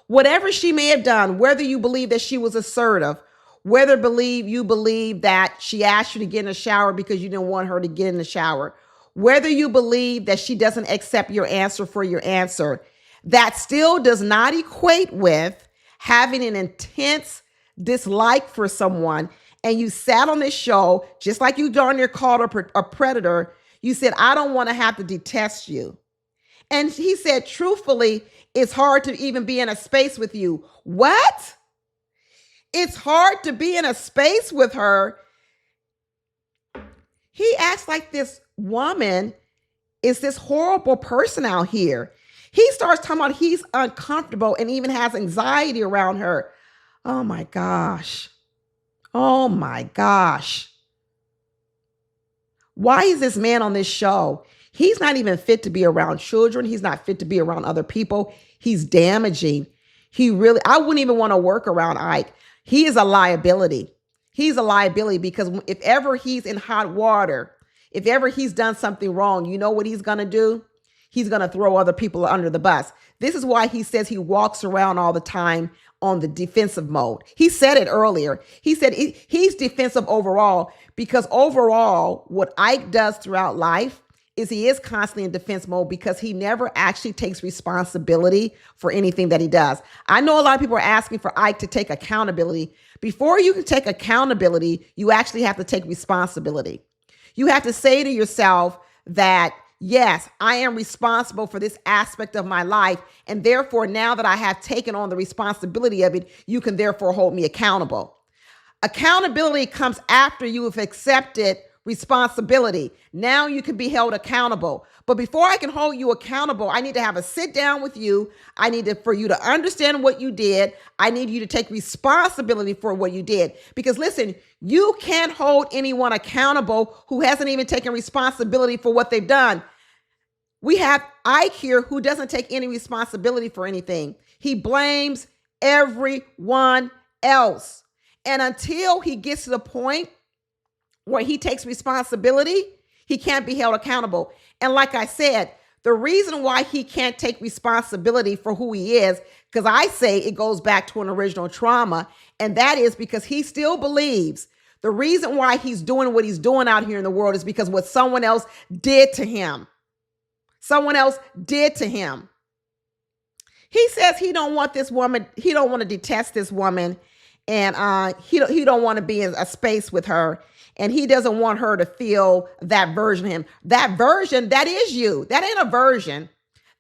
A: Whatever she may have done, whether you believe that she was assertive, whether you believe that she asked you to get in the shower because you didn't want her to get in the shower, whether you believe that she doesn't accept your answer for your answer, that still does not equate with having an intense dislike for someone. And you sat on this show, just like you darn near called a predator. You said, I don't want to have to detest you. And he said, truthfully, it's hard to even be in a space with you. What? It's hard to be in a space with her. He acts like this woman is this horrible person out here. He starts talking about he's uncomfortable and even has anxiety around her. Oh my gosh. Oh my gosh. Why is this man on this show? He's not even fit to be around children. He's not fit to be around other people. He's damaging. I wouldn't even want to work around Ike. He is a liability. He's a liability because if ever he's in hot water, if ever he's done something wrong, you know what he's going to do? He's going to throw other people under the bus. This is why he says he walks around all the time on the defensive mode. He said it earlier. He said he's defensive overall because overall, what Ike does throughout life is he is constantly in defense mode because he never actually takes responsibility for anything that he does. I know a lot of people are asking for Ike to take accountability. Before you can take accountability, you actually have to take responsibility. You have to say to yourself that, yes, I am responsible for this aspect of my life. And therefore, now that I have taken on the responsibility of it, you can therefore hold me accountable. Accountability comes after you have accepted responsibility. Now you can be held accountable. But before I can hold you accountable, I need to have a sit down with you. I need for you to understand what you did. I need you to take responsibility for what you did. Because listen, you can't hold anyone accountable who hasn't even taken responsibility for what they've done. We have Ike here who doesn't take any responsibility for anything. He blames everyone else. And until he gets to the point where he takes responsibility, he can't be held accountable. And like I said, the reason why he can't take responsibility for who he is, because I say it goes back to an original trauma, and that is because he still believes the reason why he's doing what he's doing out here in the world is because what someone else did to him. Someone else did to him. He says he don't want this woman, he don't want to detest this woman, and he don't want to be in a space with her. And he doesn't want her to feel that version of him. That version, that is you. That ain't a version.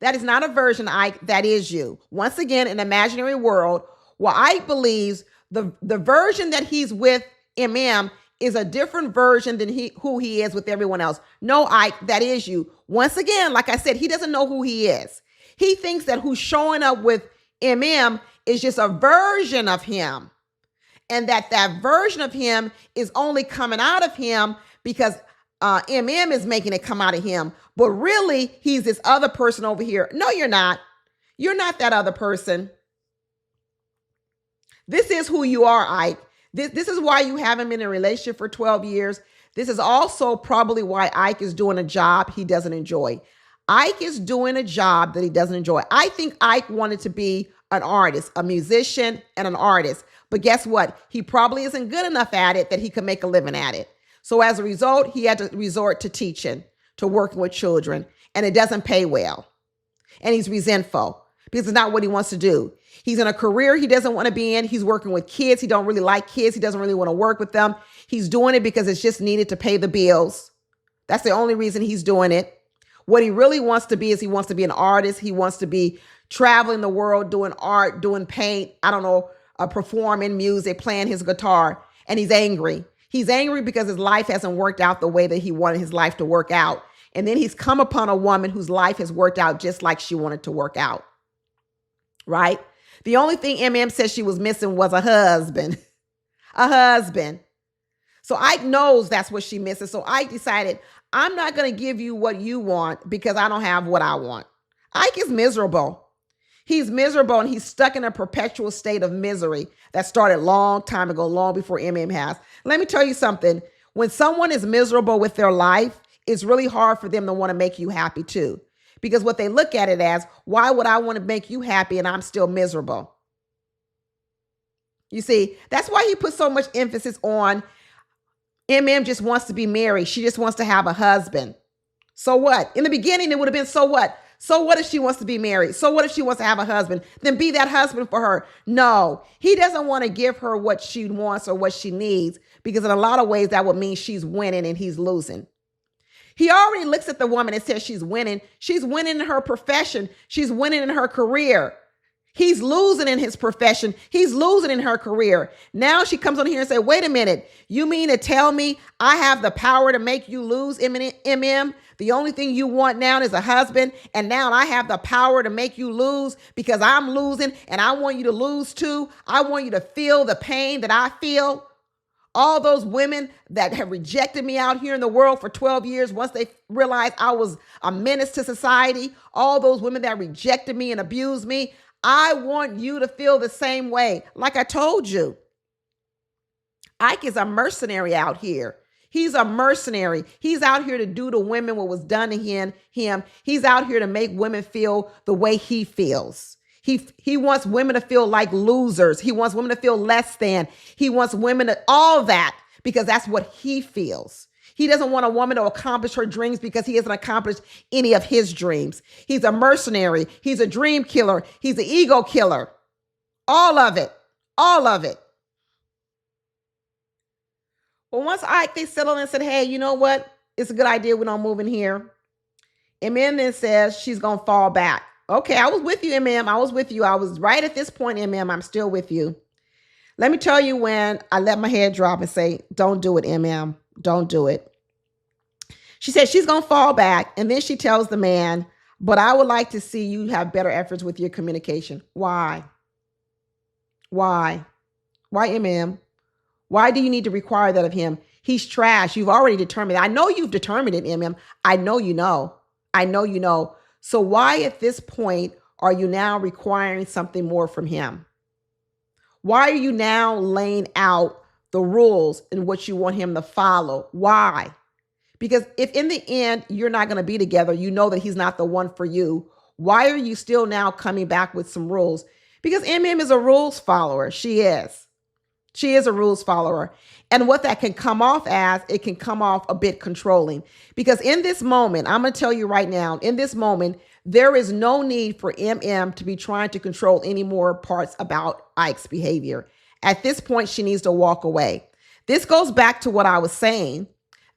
A: That is not a version, Ike. That is you. Once again, an imaginary world where Ike believes the version that he's with Emem is a different version than who he is with everyone else. No, Ike, that is you. Once again, like I said, he doesn't know who he is. He thinks that who's showing up with Emem is just a version of him. And that version of him is only coming out of him because Emem is making it come out of him. But really, he's this other person over here. No, you're not. You're not that other person. This is who you are, Ike. This is why you haven't been in a relationship for 12 years. This is also probably why Ike is doing a job he doesn't enjoy. Ike is doing a job that he doesn't enjoy. I think Ike wanted to be an artist, a musician and an artist. But guess what? He probably isn't good enough at it that he can make a living at it. So as a result, he had to resort to teaching, to working with children, and it doesn't pay well. And he's resentful because it's not what he wants to do. He's in a career he doesn't want to be in. He's working with kids. He don't really like kids. He doesn't really want to work with them. He's doing it because it's just needed to pay the bills. That's the only reason he's doing it. What he really wants to be is he wants to be an artist. He wants to be traveling the world, doing art, doing paint, I don't know, performing music, playing his guitar, and he's angry. He's angry because his life hasn't worked out the way that he wanted his life to work out. And then he's come upon a woman whose life has worked out just like she wanted to work out, right? The only thing Emem said she was missing was a husband, a husband. So Ike knows that's what she misses. So Ike decided, I'm not going to give you what you want because I don't have what I want. Ike is miserable. He's miserable and he's stuck in a perpetual state of misery that started long time ago, long before Emem has. Let me tell you something. When someone is miserable with their life, it's really hard for them to want to make you happy too. Because what they look at it as, why would I want to make you happy and I'm still miserable? You see, that's why he put so much emphasis on Emem just wants to be married. She just wants to have a husband. So what? In the beginning, it would have been, so what? So what if she wants to be married? So what if she wants to have a husband? Then be that husband for her. No, he doesn't want to give her what she wants or what she needs, because in a lot of ways that would mean she's winning and he's losing. He already looks at the woman and says she's winning. She's winning in her profession. She's winning in her career. He's losing in his profession. He's losing in her career. Now she comes on here and says, wait a minute. You mean to tell me I have the power to make you lose, Emem? The only thing you want now is a husband. And now I have the power to make you lose because I'm losing and I want you to lose too. I want you to feel the pain that I feel. All those women that have rejected me out here in the world for 12 years, once they realized I was a menace to society, all those women that rejected me and abused me, I want you to feel the same way. Like I told you, Ike is a mercenary out here. He's a mercenary. He's out here to do to women what was done to him. He's out here to make women feel the way he feels. He wants women to feel like losers. He wants women to feel less than. He wants women to all that because that's what he feels. He doesn't want a woman to accomplish her dreams because he hasn't accomplished any of his dreams. He's a mercenary. He's a dream killer. He's an ego killer. All of it. All of it. Well, once they settled and said, hey, you know what? It's a good idea we don't move in here. Emem then says she's going to fall back. Okay, I was with you, Emem. I was with you. I was right at this point, Emem. I'm still with you. Let me tell you when I let my head drop and say, don't do it, Emem. Don't do it. She said she's going to fall back. And then she tells the man, but I would like to see you have better efforts with your communication. Why? Why? Why, Emem? Why do you need to require that of him? He's trash. You've already determined. I know you've determined it, Emem. I know you know. I know you know. So why at this point are you now requiring something more from him? Why are you now laying out the rules and what you want him to follow? Why? Because if in the end you're not going to be together, you know that he's not the one for you. Why are you still now coming back with some rules? Because Emem is a rules follower. She is. She is a rules follower. And what that can come off as, it can come off a bit controlling. Because in this moment, I'm going to tell you right now, in this moment, there is no need for Emem to be trying to control any more parts about Ike's behavior. At this point, she needs to walk away. This goes back to what I was saying,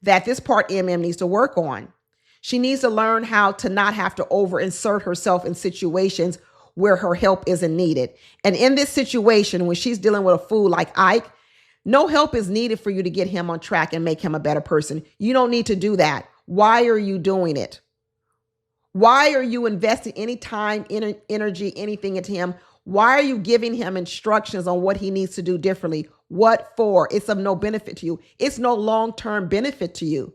A: that this part Emem needs to work on. She needs to learn how to not have to over-insert herself in situations where her help isn't needed. And in this situation, when she's dealing with a fool like Ike, no help is needed for you to get him on track and make him a better person. You don't need to do that. Why are you doing it? Why are you investing any time, energy, anything into him? Why are you giving him instructions on what he needs to do differently? What for? It's of no benefit to you. It's no long-term benefit to you.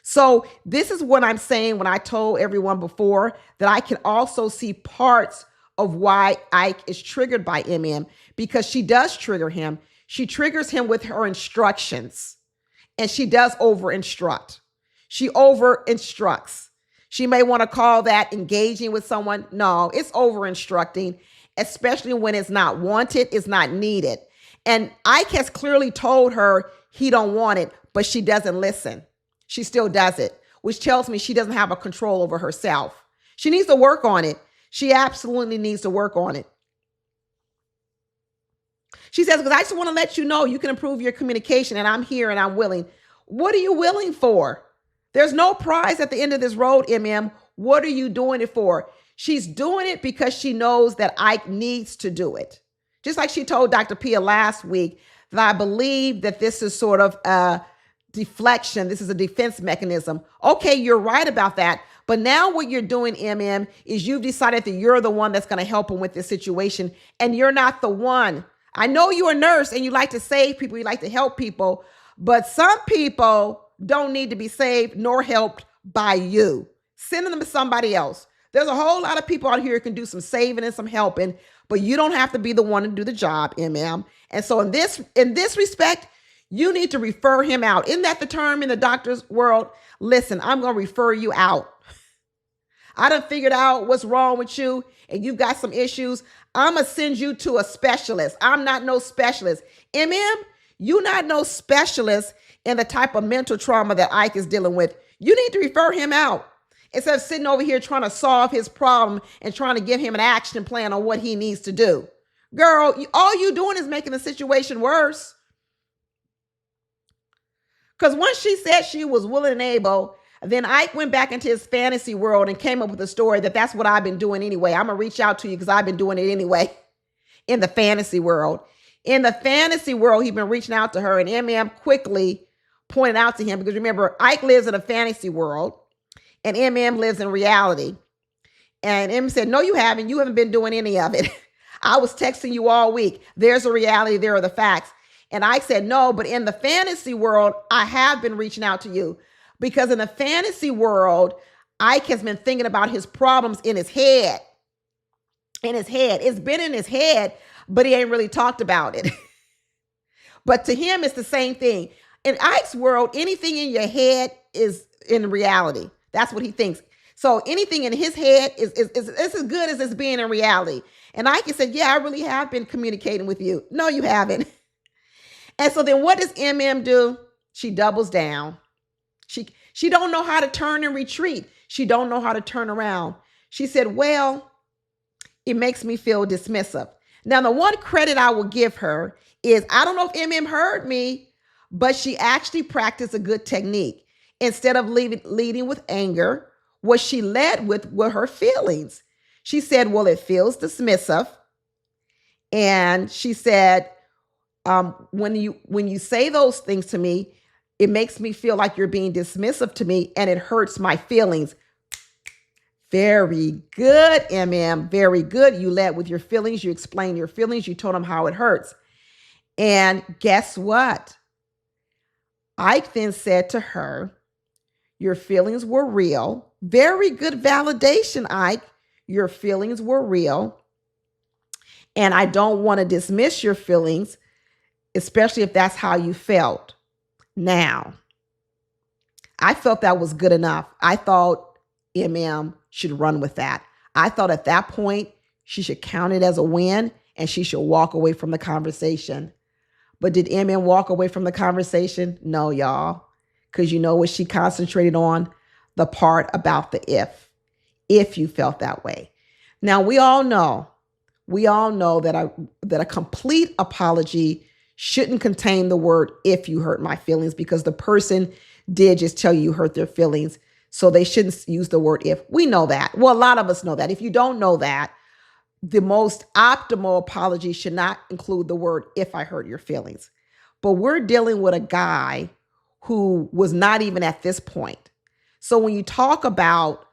A: So this is what I'm saying when I told everyone before that I can also see parts of why Ike is triggered by Emem, because she does trigger him. She triggers him with her instructions, and she does over-instruct. She over-instructs. She may want to call that engaging with someone. No, it's over-instructing, especially when it's not wanted, it's not needed. And Ike has clearly told her he don't want it, but she doesn't listen. She still does it, which tells me she doesn't have a control over herself. She needs to work on it. She absolutely needs to work on it. She says, because I just want to let you know you can improve your communication, and I'm here and I'm willing. What are you willing for? There's no prize at the end of this road, Emem. What are you doing it for? She's doing it because she knows that Ike needs to do it. Just like she told Dr. Pia last week that I believe that this is sort of a deflection. This is a defense mechanism. Okay, you're right about that. But now what you're doing, MM, is you've decided that you're the one that's going to help him with this situation, and you're not the one. I know you're a nurse and you like to save people, you like to help people, but some people don't need to be saved nor helped by you. Send them to somebody else. There's a whole lot of people out here who can do some saving and some helping, but you don't have to be the one to do the job, MM. And so in this respect, you need to refer him out. Isn't that the term in the doctor's world? Listen, I'm going to refer you out. I done figured out what's wrong with you and you've got some issues. I'm going to send you to a specialist. I'm not no specialist. You not no specialist in the type of mental trauma that Ike is dealing with. You need to refer him out instead of sitting over here trying to solve his problem and trying to give him an action plan on what he needs to do. Girl, all you doing is making the situation worse. Because once she said she was willing and able, then Ike went back into his fantasy world and came up with a story that that's what I've been doing anyway. I'm going to reach out to you because I've been doing it anyway in the fantasy world. In the fantasy world, he's been reaching out to her, and MM quickly pointed out to him, because remember, Ike lives in a fantasy world and MM lives in reality. And MM said, no, you haven't. You haven't been doing any of it. I was texting you all week. There's a reality. There are the facts. And Ike said, no, but in the fantasy world, I have been reaching out to you. Because in the fantasy world, Ike has been thinking about his problems in his head. In his head. It's been in his head, but he ain't really talked about it. But to him, it's the same thing. In Ike's world, anything in your head is in reality. That's what he thinks. So anything in his head is as good as it's being in reality. And Ike said, yeah, I really have been communicating with you. No, you haven't. And so then what does MM do? She doubles down. She don't know how to turn and retreat. She don't know how to turn around. She said, well, it makes me feel dismissive. Now, the one credit I will give her is, I don't know if MM heard me, but she actually practiced a good technique. Instead of leading with anger, what she led with were her feelings. She said, well, it feels dismissive. And she said, when you say those things to me, it makes me feel like you're being dismissive to me and it hurts my feelings. Very good, MM. Very good. You led with your feelings. You explained your feelings. You told them how it hurts. And guess what? Ike then said to her, your feelings were real. Very good validation, Ike. Your feelings were real. And I don't want to dismiss your feelings, especially if that's how you felt. Now, I felt that was good enough. I thought MM should run with that. I thought at that point, she should count it as a win and she should walk away from the conversation. But did MM walk away from the conversation? No, y'all. Because you know what she concentrated on? The part about the if you felt that way. Now, we all know that a complete apology shouldn't contain the word if you hurt my feelings, because the person did just tell you hurt their feelings. So they shouldn't use the word if. We know that. Well, a lot of us know that. If you don't know that, the most optimal apology should not include the word if I hurt your feelings. But we're dealing with a guy who was not even at this point. So when you talk about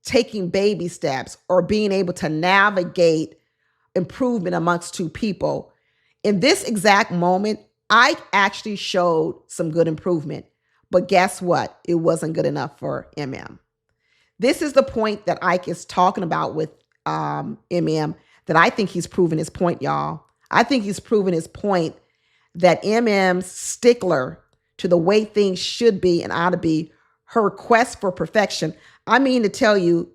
A: taking baby steps or being able to navigate improvement amongst two people, in this exact moment, I actually showed some good improvement. But guess what? It wasn't good enough for MM. This is the point that Ike is talking about with MM, that I think he's proven his point, y'all. I think he's proven his point that MM's stickler to the way things should be and ought to be, her quest for perfection. I mean to tell you,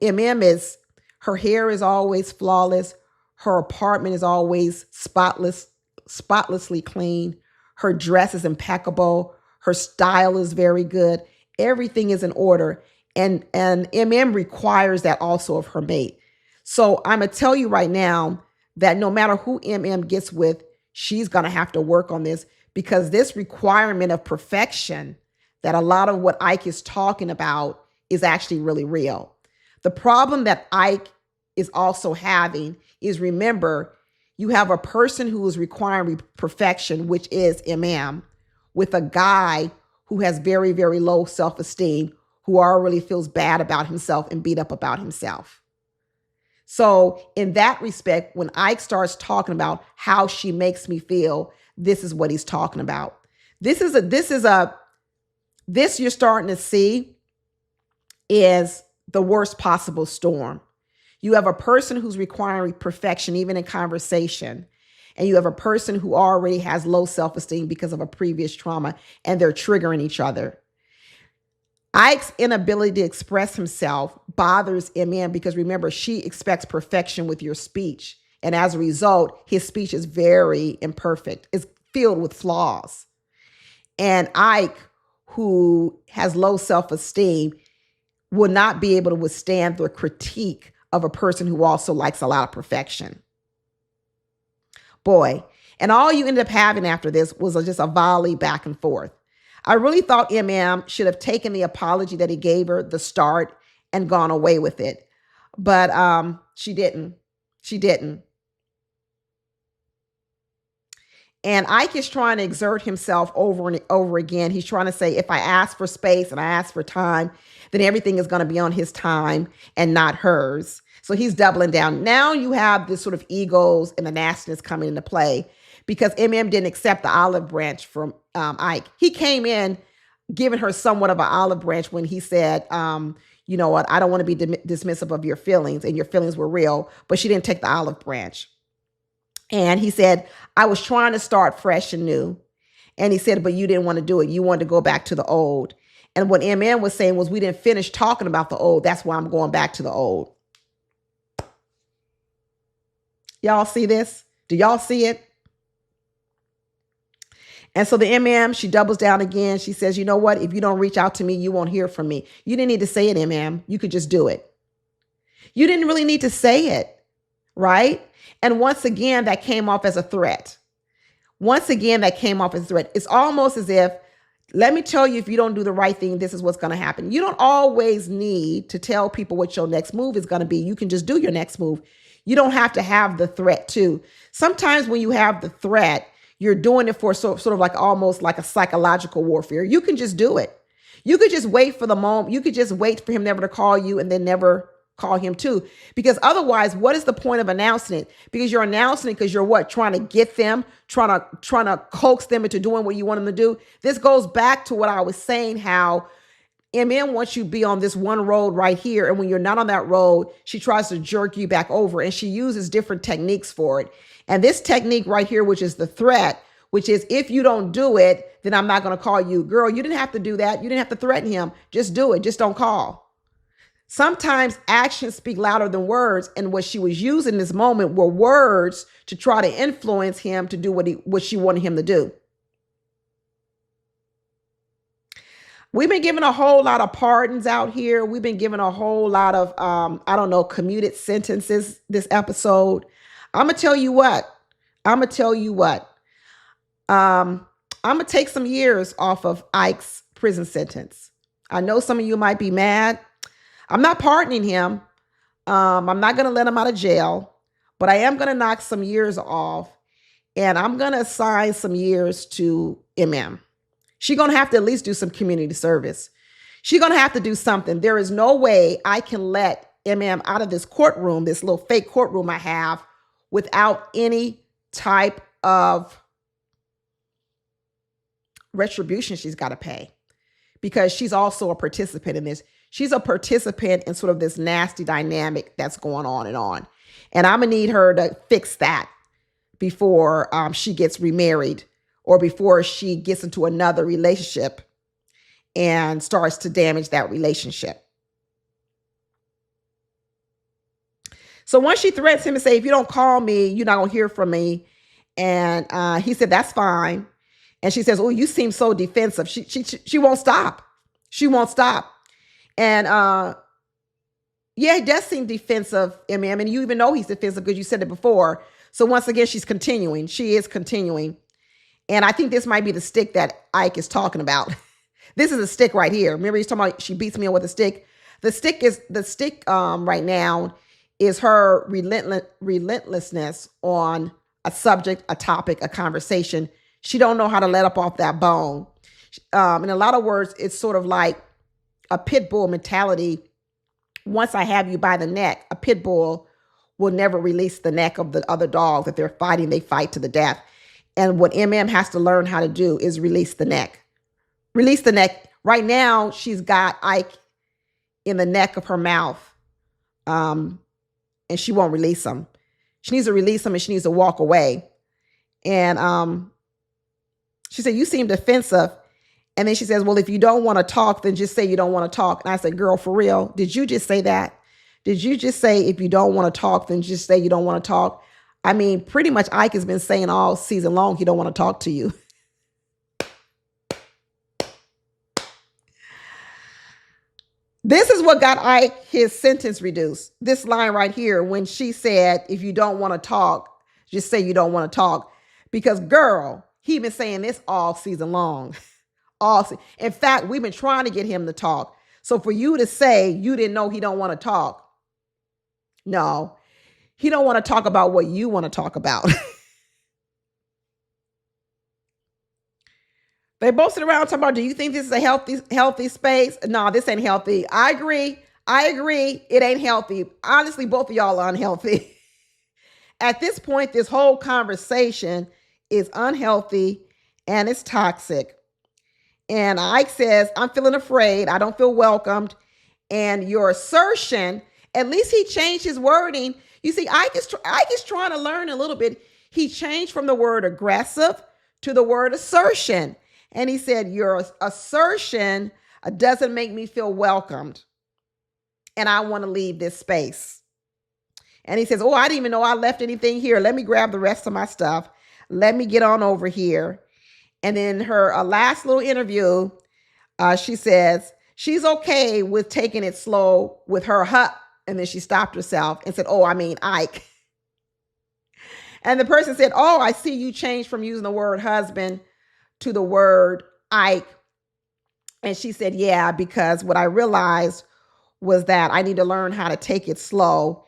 A: her hair is always flawless. Her apartment is always spotlessly clean. Her dress is impeccable. Her style is very good. Everything is in order. And MM requires that also of her mate. So I'm going to tell you right now that no matter who MM gets with, she's going to have to work on this, because this requirement of perfection that a lot of what Ike is talking about is actually really real. The problem that Ike is also having is, remember, you have a person who is requiring perfection, which is Emem, with a guy who has very, very low self-esteem, who already feels bad about himself and beat up about himself. So in that respect, when Ike starts talking about how she makes me feel, this is what he's talking about. This you're starting to see is the worst possible storm. You have a person who's requiring perfection, even in conversation. And you have a person who already has low self-esteem because of a previous trauma, and they're triggering each other. Ike's inability to express himself bothers Emem because, remember, she expects perfection with your speech. And as a result, his speech is very imperfect. It's filled with flaws. And Ike, who has low self-esteem, will not be able to withstand the critique of a person who also likes a lot of perfection. Boy, and all you ended up having after this was just a volley back and forth. I really thought Emem should have taken the apology that he gave her, the start, and gone away with it. But she didn't. She didn't. And Ike is trying to exert himself over and over again. He's trying to say, if I ask for space and I ask for time, then everything is going to be on his time and not hers. So he's doubling down. Now you have this sort of egos and the nastiness coming into play, because Emem didn't accept the olive branch from Ike. He came in giving her somewhat of an olive branch when he said, you know what, I don't want to be dismissive of your feelings, and your feelings were real, but she didn't take the olive branch. And he said, I was trying to start fresh and new. And he said, but you didn't want to do it. You wanted to go back to the old. And what Emem was saying was, we didn't finish talking about the old. That's why I'm going back to the old. Y'all see this? Do y'all see it? And so the Emem, she doubles down again. She says, you know what? If you don't reach out to me, you won't hear from me. You didn't need to say it, Emem. You could just do it. You didn't really need to say it, right? And once again, that came off as a threat. Once again, that came off as a threat. It's almost as if, let me tell you, if you don't do the right thing, this is what's going to happen. You don't always need to tell people what your next move is going to be. You can just do your next move. You don't have to have the threat too. Sometimes when you have the threat, you're doing it for sort of like almost like a psychological warfare. You can just do it. You could just wait for the moment. You could just wait for him never to call you and then never call him too. Because otherwise, what is the point of announcing it? Because you're announcing it because you're what? Trying to get them, trying to coax them into doing what you want them to do. This goes back to what I was saying, how Emem wants you to be on this one road right here. And when you're not on that road, she tries to jerk you back over, and she uses different techniques for it. And this technique right here, which is the threat, which is, if you don't do it, then I'm not going to call you. Girl, you didn't have to do that. You didn't have to threaten him. Just do it. Just don't call. Sometimes actions speak louder than words. And what she was using in this moment were words to try to influence him to do what she wanted him to do. We've been given a whole lot of pardons out here. We've been given a whole lot of, commuted sentences this episode. I'm going to tell you what. I'm going to take some years off of Ike's prison sentence. I know some of you might be mad. I'm not pardoning him. I'm not going to let him out of jail, but I am going to knock some years off, and I'm going to assign some years to Emem. She's going to have to at least do some community service. She's going to have to do something. There is no way I can let Emem out of this courtroom, this little fake courtroom I have, without any type of retribution she's got to pay, because she's also a participant in this. She's a participant in sort of this nasty dynamic that's going on. And I'm going to need her to fix that before she gets remarried, or before she gets into another relationship and starts to damage that relationship. So once she threatens him and say, if you don't call me, you're not going to hear from me. And he said, that's fine. And she says, oh, you seem so defensive. She won't stop. She won't stop. And yeah, he does seem defensive, Emem. And you even know he's defensive because you said it before. So once again, she's continuing. She is continuing. And I think this might be the stick that Ike is talking about. This is a stick right here. Remember, he's talking about she beats me with a stick. The stick right now is her relentlessness on a subject, a topic, a conversation. She don't know how to let up off that bone. In a lot of words, it's sort of like a pit bull mentality. Once I have you by the neck, a pit bull will never release the neck of the other dog that they're fighting. They fight to the death. And what Emem has to learn how to do is release the neck. Release the neck. Right now, she's got Ike in the neck of her mouth, and she won't release him. She needs to release him, and she needs to walk away. And she said, you seem defensive. And then she says, well, if you don't want to talk, then just say you don't want to talk. And I said, girl, for real, did you just say that? Did you just say if you don't want to talk, then just say you don't want to talk? I mean, pretty much Ike has been saying all season long he don't want to talk to you. This is what got Ike his sentence reduced. This line right here, when she said, if you don't want to talk, just say you don't want to talk. Because girl, he been saying this all season long. In fact, we've been trying to get him to talk. So for you to say you didn't know he don't want to talk, no, he don't want to talk about what you want to talk about. They both sit around talking about, do you think this is a healthy space? No, this ain't healthy. I agree. It ain't healthy. Honestly, both of y'all are unhealthy. At this point, this whole conversation is unhealthy and it's toxic. And Ike says, I'm feeling afraid. I don't feel welcomed. And your assertion, at least he changed his wording. You see, Ike is trying to learn a little bit. He changed from the word aggressive to the word assertion. And he said, your assertion doesn't make me feel welcomed. And I want to leave this space. And he says, oh, I didn't even know I left anything here. Let me grab the rest of my stuff. Let me get on over here. And in her last little interview, she says she's okay with taking it slow with her and then she stopped herself and said, oh, I mean, Ike. And the person said, oh, I see you changed from using the word husband to the word Ike. And she said, yeah, because what I realized was that I need to learn how to take it slow,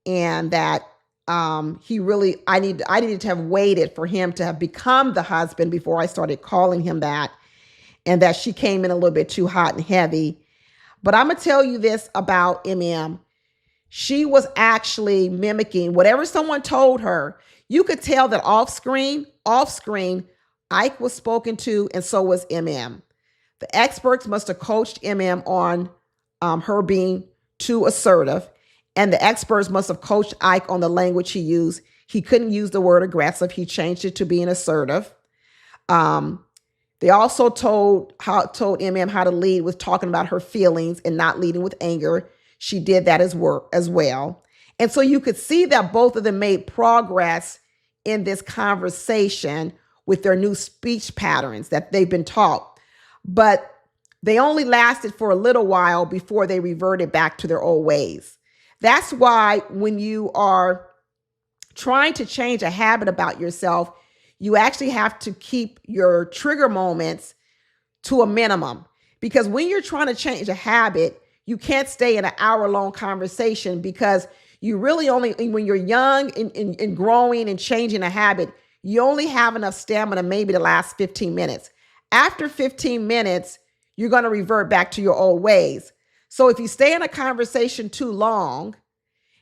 A: and that I needed to have waited for him to have become the husband before I started calling him that, and that she came in a little bit too hot and heavy. But I'm going to tell you this about Emem. She was actually mimicking whatever someone told her. You could tell that off screen, Ike was spoken to, and so was Emem. The experts must have coached Emem on her being too assertive, and the experts must have coached Ike on the language he used. He couldn't use the word aggressive. He changed it to being assertive. They also told Emem how to lead with talking about her feelings and not leading with anger. She did that as well. And so you could see that both of them made progress in this conversation with their new speech patterns that they've been taught. But they only lasted for a little while before they reverted back to their old ways. That's why when you are trying to change a habit about yourself, you actually have to keep your trigger moments to a minimum. Because when you're trying to change a habit, you can't stay in an hour-long conversation, because you really only, when you're young and growing and changing a habit, you only have enough stamina maybe to last 15 minutes. After 15 minutes, you're going to revert back to your old ways. So if you stay in a conversation too long,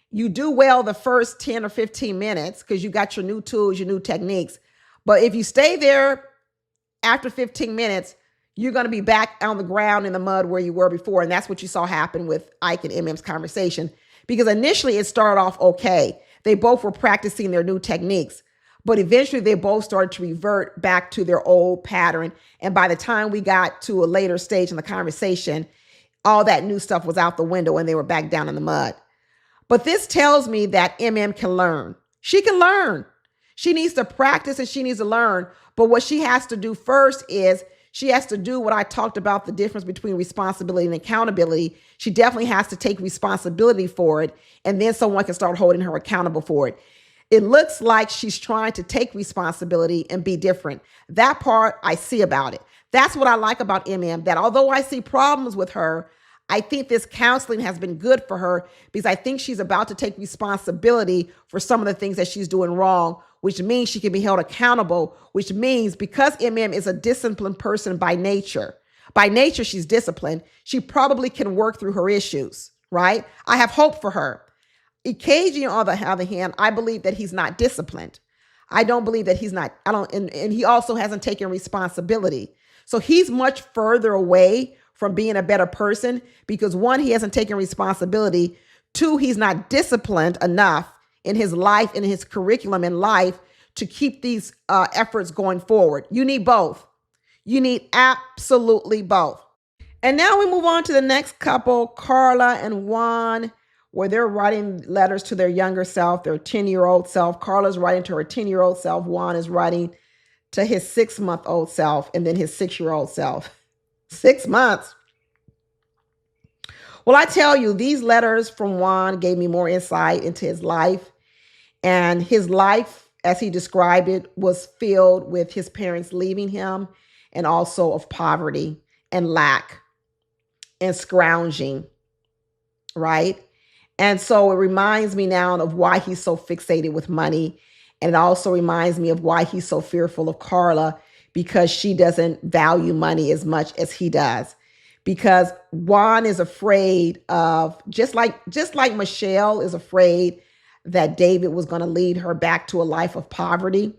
A: you do well the first 10 or 15 minutes because you got your new tools, your new techniques. But if you stay there after 15 minutes, you're going to be back on the ground in the mud where you were before. And that's what you saw happen with Ike and Emem's conversation. Because initially it started off okay. They both were practicing their new techniques. But eventually they both started to revert back to their old pattern. And by the time we got to a later stage in the conversation, all that new stuff was out the window and they were back down in the mud. But this tells me that Emem can learn. She can learn. She needs to practice and she needs to learn. But what she has to do first is she has to do what I talked about, the difference between responsibility and accountability. She definitely has to take responsibility for it, and then someone can start holding her accountable for it. It looks like she's trying to take responsibility and be different. That part I see about it. That's what I like about Emem, that although I see problems with her, I think this counseling has been good for her because I think she's about to take responsibility for some of the things that she's doing wrong, which means she can be held accountable, which means because MM is a disciplined person by nature, she's disciplined. She probably can work through her issues, right? I have hope for her. EKG, on the other hand, I believe that he's not disciplined. I don't believe that he's not, and he also hasn't taken responsibility. So he's much further away from being a better person because one, he hasn't taken responsibility. Two, he's not disciplined enough in his life, in his curriculum in life to keep these efforts going forward. You need both. You need absolutely both. And now we move on to the next couple, Karla and Juan, where they're writing letters to their younger self, their 10-year-old self. Karla's writing to her 10-year-old self. Juan is writing to his 6-month-old self and then his 6-year-old self. 6 months. Well, I tell you, these letters from Juan gave me more insight into his life. And his life, as he described it, was filled with his parents leaving him and also of poverty and lack and scrounging, right? And so it reminds me now of why he's so fixated with money. And it also reminds me of why he's so fearful of Karla, because she doesn't value money as much as he does. Because Juan is afraid of, just like Michelle is afraid that David was going to lead her back to a life of poverty.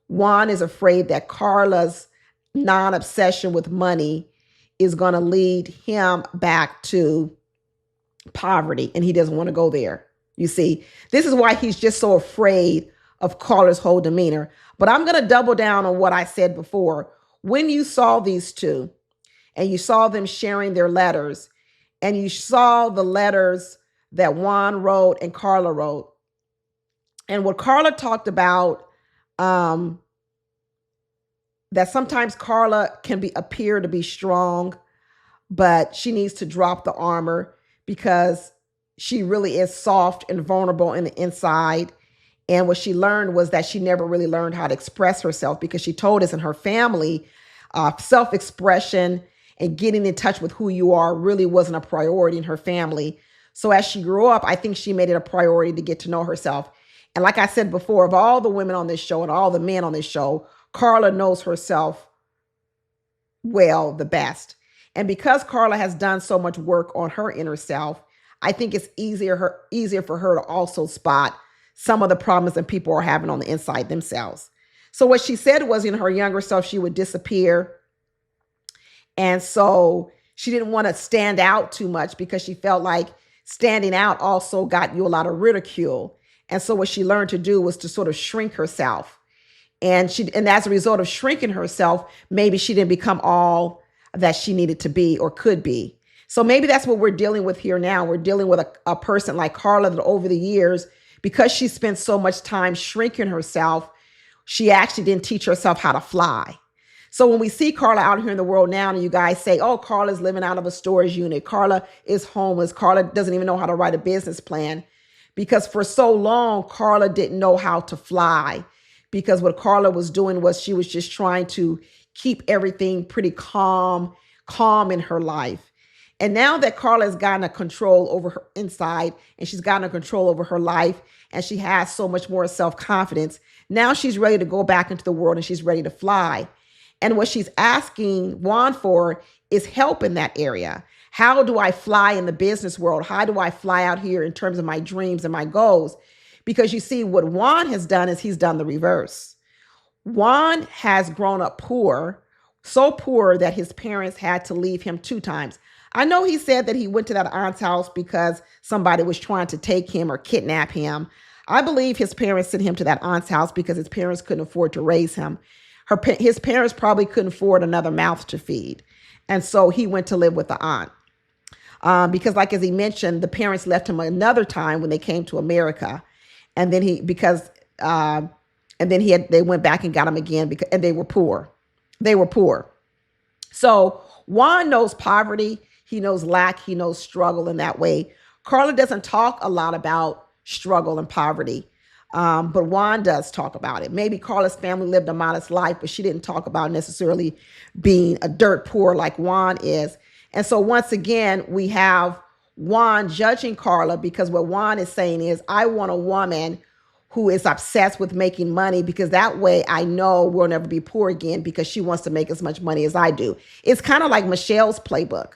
A: Juan is afraid that Karla's non-obsession with money is going to lead him back to poverty, and he doesn't want to go there. You see, this is why he's just so afraid of Karla's whole demeanor. But I'm going to double down on what I said before. When you saw these two and you saw them sharing their letters and you saw the letters that Juan wrote and Karla wrote, and what Karla talked about, that sometimes Karla can appear to be strong, but she needs to drop the armor because she really is soft and vulnerable in the inside. And what she learned was that she never really learned how to express herself, because she told us in her family, self-expression and getting in touch with who you are really wasn't a priority in her family. So as she grew up, I think she made it a priority to get to know herself. And like I said before, of all the women on this show and all the men on this show, Karla knows herself well the best. And because Karla has done so much work on her inner self, I think it's easier for her to also spot some of the problems that people are having on the inside themselves. So what she said was, in her younger self, she would disappear. And so she didn't want to stand out too much because she felt like standing out also got you a lot of ridicule. And so what she learned to do was to sort of shrink herself. And as a result of shrinking herself, maybe she didn't become all that she needed to be or could be. So maybe that's what we're dealing with here now. We're dealing with a person like Karla that over the years, because she spent so much time shrinking herself, she actually didn't teach herself how to fly. So when we see Karla out here in the world now, and you guys say, oh, Karla's living out of a storage unit, Karla is homeless, Karla doesn't even know how to write a business plan, because for so long, Karla didn't know how to fly, because what Karla was doing was she was just trying to keep everything pretty calm in her life. And now that Karla has gotten a control over her inside, and she's gotten a control over her life, and she has so much more self-confidence, now she's ready to go back into the world and she's ready to fly. And what she's asking Juan for is help in that area. How do I fly in the business world? How do I fly out here in terms of my dreams and my goals? Because you see, what Juan has done is he's done the reverse. Juan has grown up poor, so poor that his parents had to leave him 2 times. I know he said that he went to that aunt's house because somebody was trying to take him or kidnap him. I believe his parents sent him to that aunt's house because his parents couldn't afford to raise him. His parents probably couldn't afford another mouth to feed. And so he went to live with the aunt. Because like, as he mentioned, the parents left him another time when they came to America. And then they went back and got him again and they were poor. They were poor. So Juan knows poverty. He knows lack. He knows struggle in that way. Karla doesn't talk a lot about struggle and poverty. But Juan does talk about it. Maybe Karla's family lived a modest life, but she didn't talk about necessarily being a dirt poor like Juan is. And so once again, we have Juan judging Karla because what Juan is saying is, I want a woman who is obsessed with making money because that way I know we'll never be poor again because she wants to make as much money as I do. It's kind of like Michelle's playbook.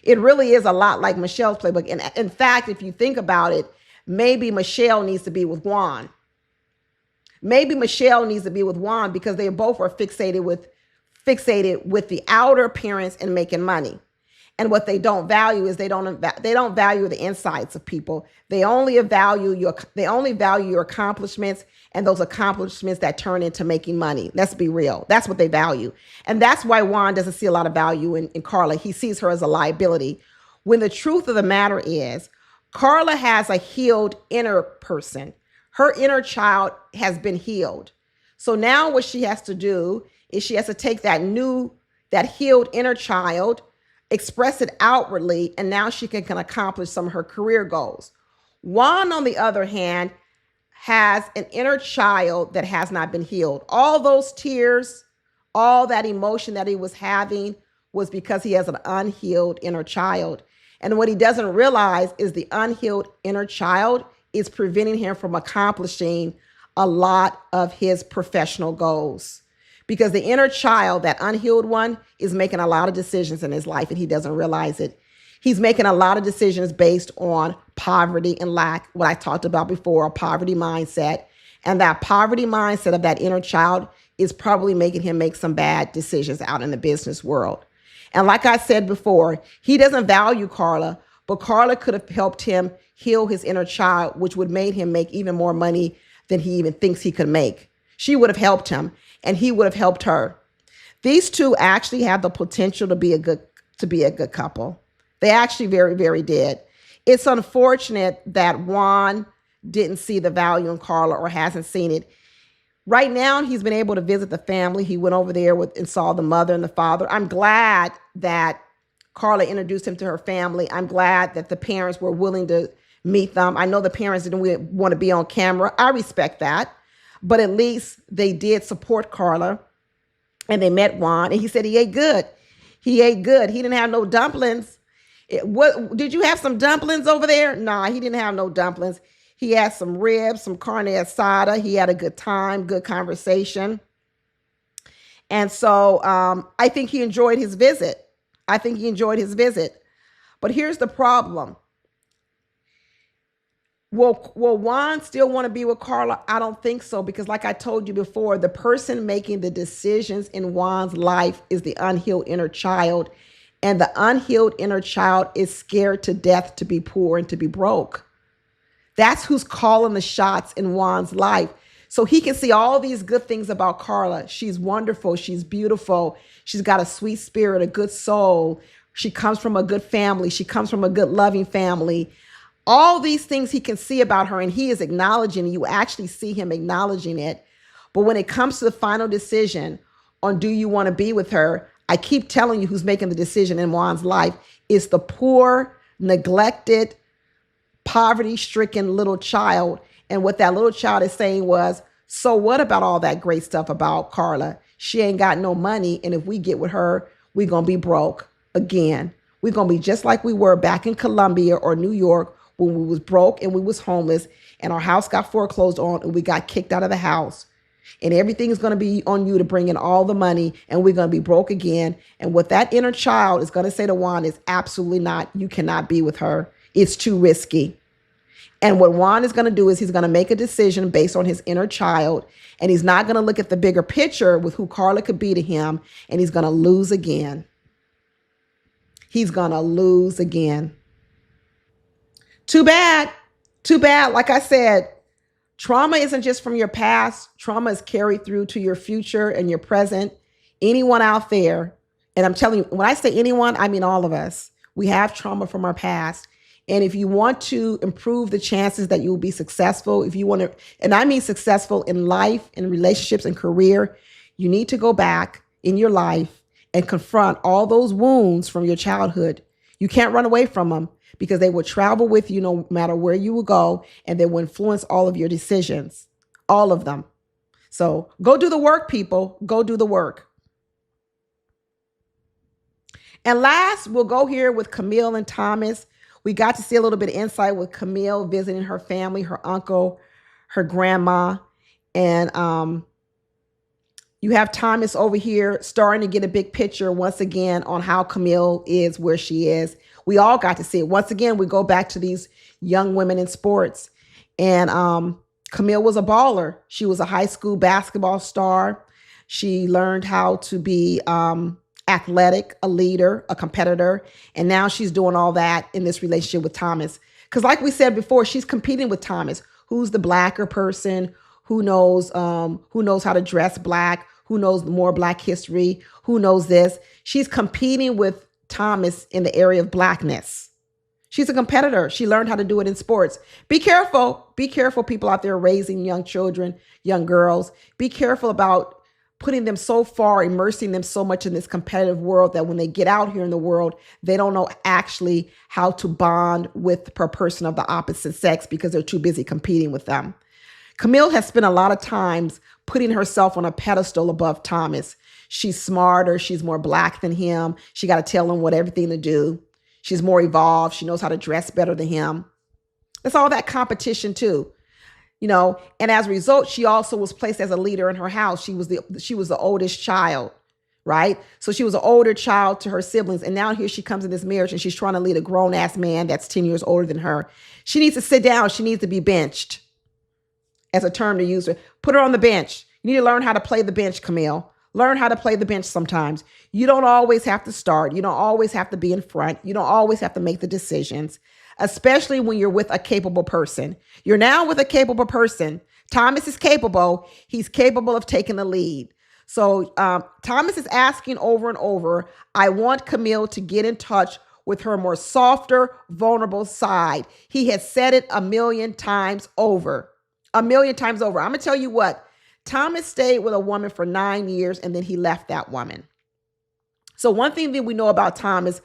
A: It really is a lot like Michelle's playbook. And in fact, if you think about it, maybe Michelle needs to be with Juan. Maybe Michelle needs to be with Juan because they both are fixated with the outer appearance and making money. And what they don't value is they don't value the insides of people. They only value your accomplishments and those accomplishments that turn into making money. Let's be real. That's what they value. And that's why Juan doesn't see a lot of value in Karla. He sees her as a liability. When the truth of the matter is, Karla has a healed inner person. Her inner child has been healed. So now what she has to do is she has to take that healed inner child, express it outwardly, and now she can accomplish some of her career goals. Juan, on the other hand, has an inner child that has not been healed. All those tears, all that emotion that he was having was because he has an unhealed inner child. And what he doesn't realize is the unhealed inner child is preventing him from accomplishing a lot of his professional goals. Because the inner child, that unhealed one, is making a lot of decisions in his life and he doesn't realize it. He's making a lot of decisions based on poverty and lack, what I talked about before, a poverty mindset. And that poverty mindset of that inner child is probably making him make some bad decisions out in the business world. And like I said before, he doesn't value Karla, but Karla could have helped him heal his inner child, which would made him make even more money than he even thinks he could make. She would have helped him and he would have helped her. These two actually have the potential to be a good couple. They actually very, very did. It's unfortunate that Juan didn't see the value in Karla or hasn't seen it. Right now, he's been able to visit the family. He went over there and saw the mother and the father. I'm glad that Karla introduced him to her family. I'm glad that the parents were willing to meet them. I know the parents didn't want to be on camera. I respect that. But at least they did support Karla and they met Juan and he said he ate good. He ate good. He didn't have no dumplings. Did you have some dumplings over there? Nah, he didn't have no dumplings. He had some ribs, some carne asada. He had a good time, good conversation. And so I think he enjoyed his visit. But here's the problem. Will Juan still want to be with Karla? I don't think so, because like I told you before, the person making the decisions in Juan's life is the unhealed inner child. And the unhealed inner child is scared to death to be poor and to be broke. That's who's calling the shots in Juan's life. So he can see all these good things about Karla. She's wonderful. She's beautiful. She's got a sweet spirit, a good soul. She comes from a good family. She comes from a good loving family. All these things he can see about her, and he is acknowledging, you actually see him acknowledging it. But when it comes to the final decision on do you want to be with her, I keep telling you who's making the decision in Juan's life is the poor, neglected, poverty-stricken little child. And what that little child is saying was, so what about all that great stuff about Karla? She ain't got no money, and if we get with her, we're going to be broke again. We're going to be just like we were back in Columbia or New York, when we was broke and we was homeless and our house got foreclosed on and we got kicked out of the house. And everything is going to be on you to bring in all the money and we're going to be broke again. And what that inner child is going to say to Juan is absolutely not. You cannot be with her. It's too risky. And what Juan is going to do is he's going to make a decision based on his inner child. And he's not going to look at the bigger picture with who Karla could be to him. And he's going to lose again. He's going to lose again. Too bad. Too bad. Like I said, trauma isn't just from your past. Trauma is carried through to your future and your present. Anyone out there, and I'm telling you, when I say anyone, I mean all of us. We have trauma from our past. And if you want to improve the chances that you will be successful, if you want to, and I mean successful in life, in relationships and career, you need to go back in your life and confront all those wounds from your childhood. You can't run away from them, because they will travel with you no matter where you will go, and they will influence all of your decisions, all of them. So go do the work, people. Go do the work. And last, we'll go here with Camille and Thomas. We got to see a little bit of insight with Camille visiting her family, her uncle, her grandma. And you have Thomas over here starting to get a big picture once again on how Camille is where she is. We all got to see it. Once again, we go back to these young women in sports. And Camille was a baller. She was a high school basketball star. She learned how to be athletic, a leader, a competitor. And now she's doing all that in this relationship with Thomas. Because like we said before, she's competing with Thomas. Who's the blacker person? Who knows how to dress black? Who knows more Black history? Who knows this? She's competing with Thomas in the area of blackness. She's a competitor. She learned how to do it in sports. Be careful. Be careful, people out there raising young children, young girls. Be careful about putting them so far, immersing them so much in this competitive world that when they get out here in the world, they don't know actually how to bond with a person of the opposite sex because they're too busy competing with them. Camille has spent a lot of times putting herself on a pedestal above Thomas. She's smarter. She's more black than him. She got to tell him what everything to do. She's more evolved. She knows how to dress better than him. It's all that competition too, and as a result, she also was placed as a leader in her house. She was the oldest child, right? So she was an older child to her siblings. And now here she comes in this marriage and she's trying to lead a grown ass man that's 10 years older than her. She needs to sit down. She needs to be benched, as a term to use. Put her on the bench. You need to learn how to play the bench, Camille. Learn how to play the bench sometimes. You don't always have to start. You don't always have to be in front. You don't always have to make the decisions, especially when you're with a capable person. You're now with a capable person. Thomas is capable. He's capable of taking the lead. So Thomas is asking over and over, I want Camille to get in touch with her more softer, vulnerable side. He has said it a million times over. I'm going to tell you what, Thomas stayed with a woman for 9 years and then he left that woman. So one thing that we know about Thomas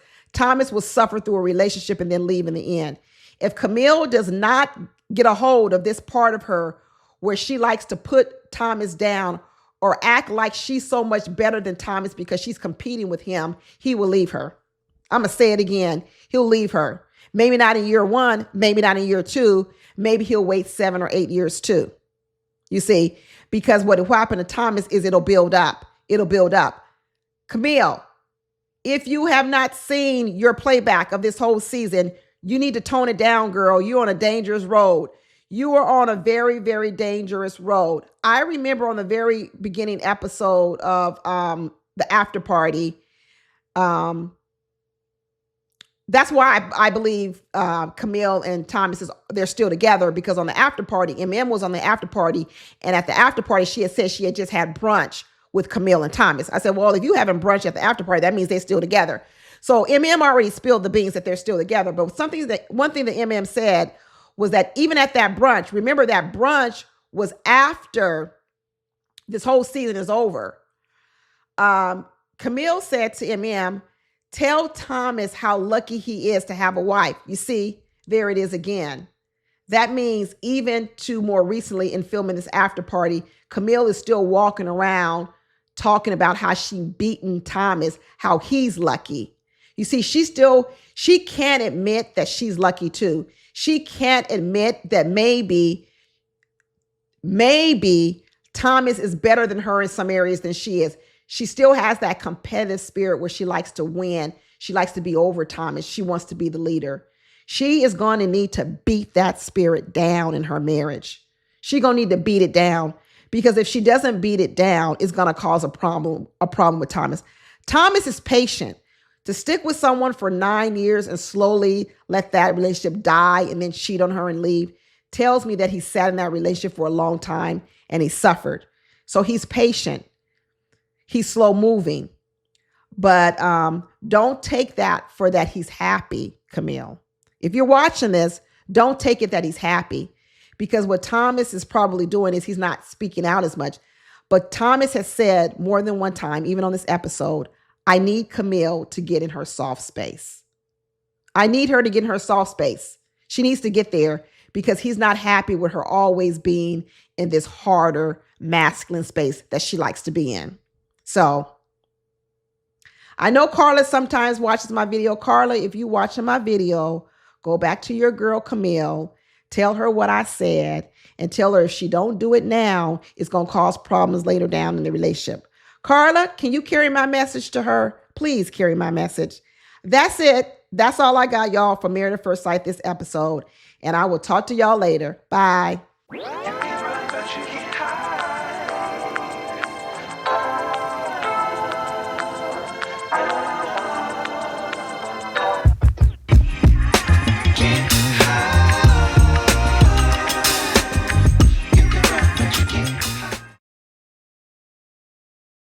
A: will suffer through a relationship and then leave in the end. If Camille does not get a hold of this part of her where she likes to put Thomas down or act like she's so much better than Thomas because she's competing with him, he will leave her. I'm going to say it again. He'll leave her. Maybe not in year 1, maybe not in year 2. Maybe he'll wait 7 or 8 years too. You see, because what will happen to Thomas is it'll build up. It'll build up. Camille, if you have not seen your playback of this whole season, you need to tone it down, girl. You're on a dangerous road. You are on a very, very dangerous road. I remember on the very beginning episode of the after party, that's why I believe Camille and Thomas they're still together, because on the after party, Emem was on the after party, and at the after party, she had said she had just had brunch with Camille and Thomas. I said, well, if you having brunch at the after party, that means they're still together. So Emem already spilled the beans that they're still together. But one thing that Emem said was that even at that brunch, remember that brunch was after this whole season is over. Camille said to Emem, tell Thomas how lucky he is to have a wife. You see, there it is again. That means even to more recently in filming this after party, Camille is still walking around talking about how she beaten Thomas, how he's lucky. You see, she can't admit that she's lucky too. She can't admit that maybe Thomas is better than her in some areas than she is. She still has that competitive spirit where she likes to win. She likes to be over Thomas. She wants to be the leader. She is going to need to beat that spirit down in her marriage. She's going to need to beat it down, because if she doesn't beat it down, it's going to cause a problem with Thomas. Thomas is patient. To stick with someone for 9 years and slowly let that relationship die and then cheat on her and leave tells me that he sat in that relationship for a long time and he suffered. So he's patient. He's slow moving, but don't take that for that he's happy, Camille. If you're watching this, don't take it that he's happy, because what Thomas is probably doing is he's not speaking out as much. But Thomas has said more than one time, even on this episode, I need Camille to get in her soft space. I need her to get in her soft space. She needs to get there because he's not happy with her always being in this harder, masculine space that she likes to be in. So I know Karla sometimes watches my video. Karla, if you watching my video, go back to your girl Camille, tell her what I said, and tell her if she don't do it now, it's going to cause problems later down in the relationship. Karla, can you carry my message to her? Please carry my message. That's it. That's all I got, y'all, for Married at First Sight this episode. And I will talk to y'all later. Bye.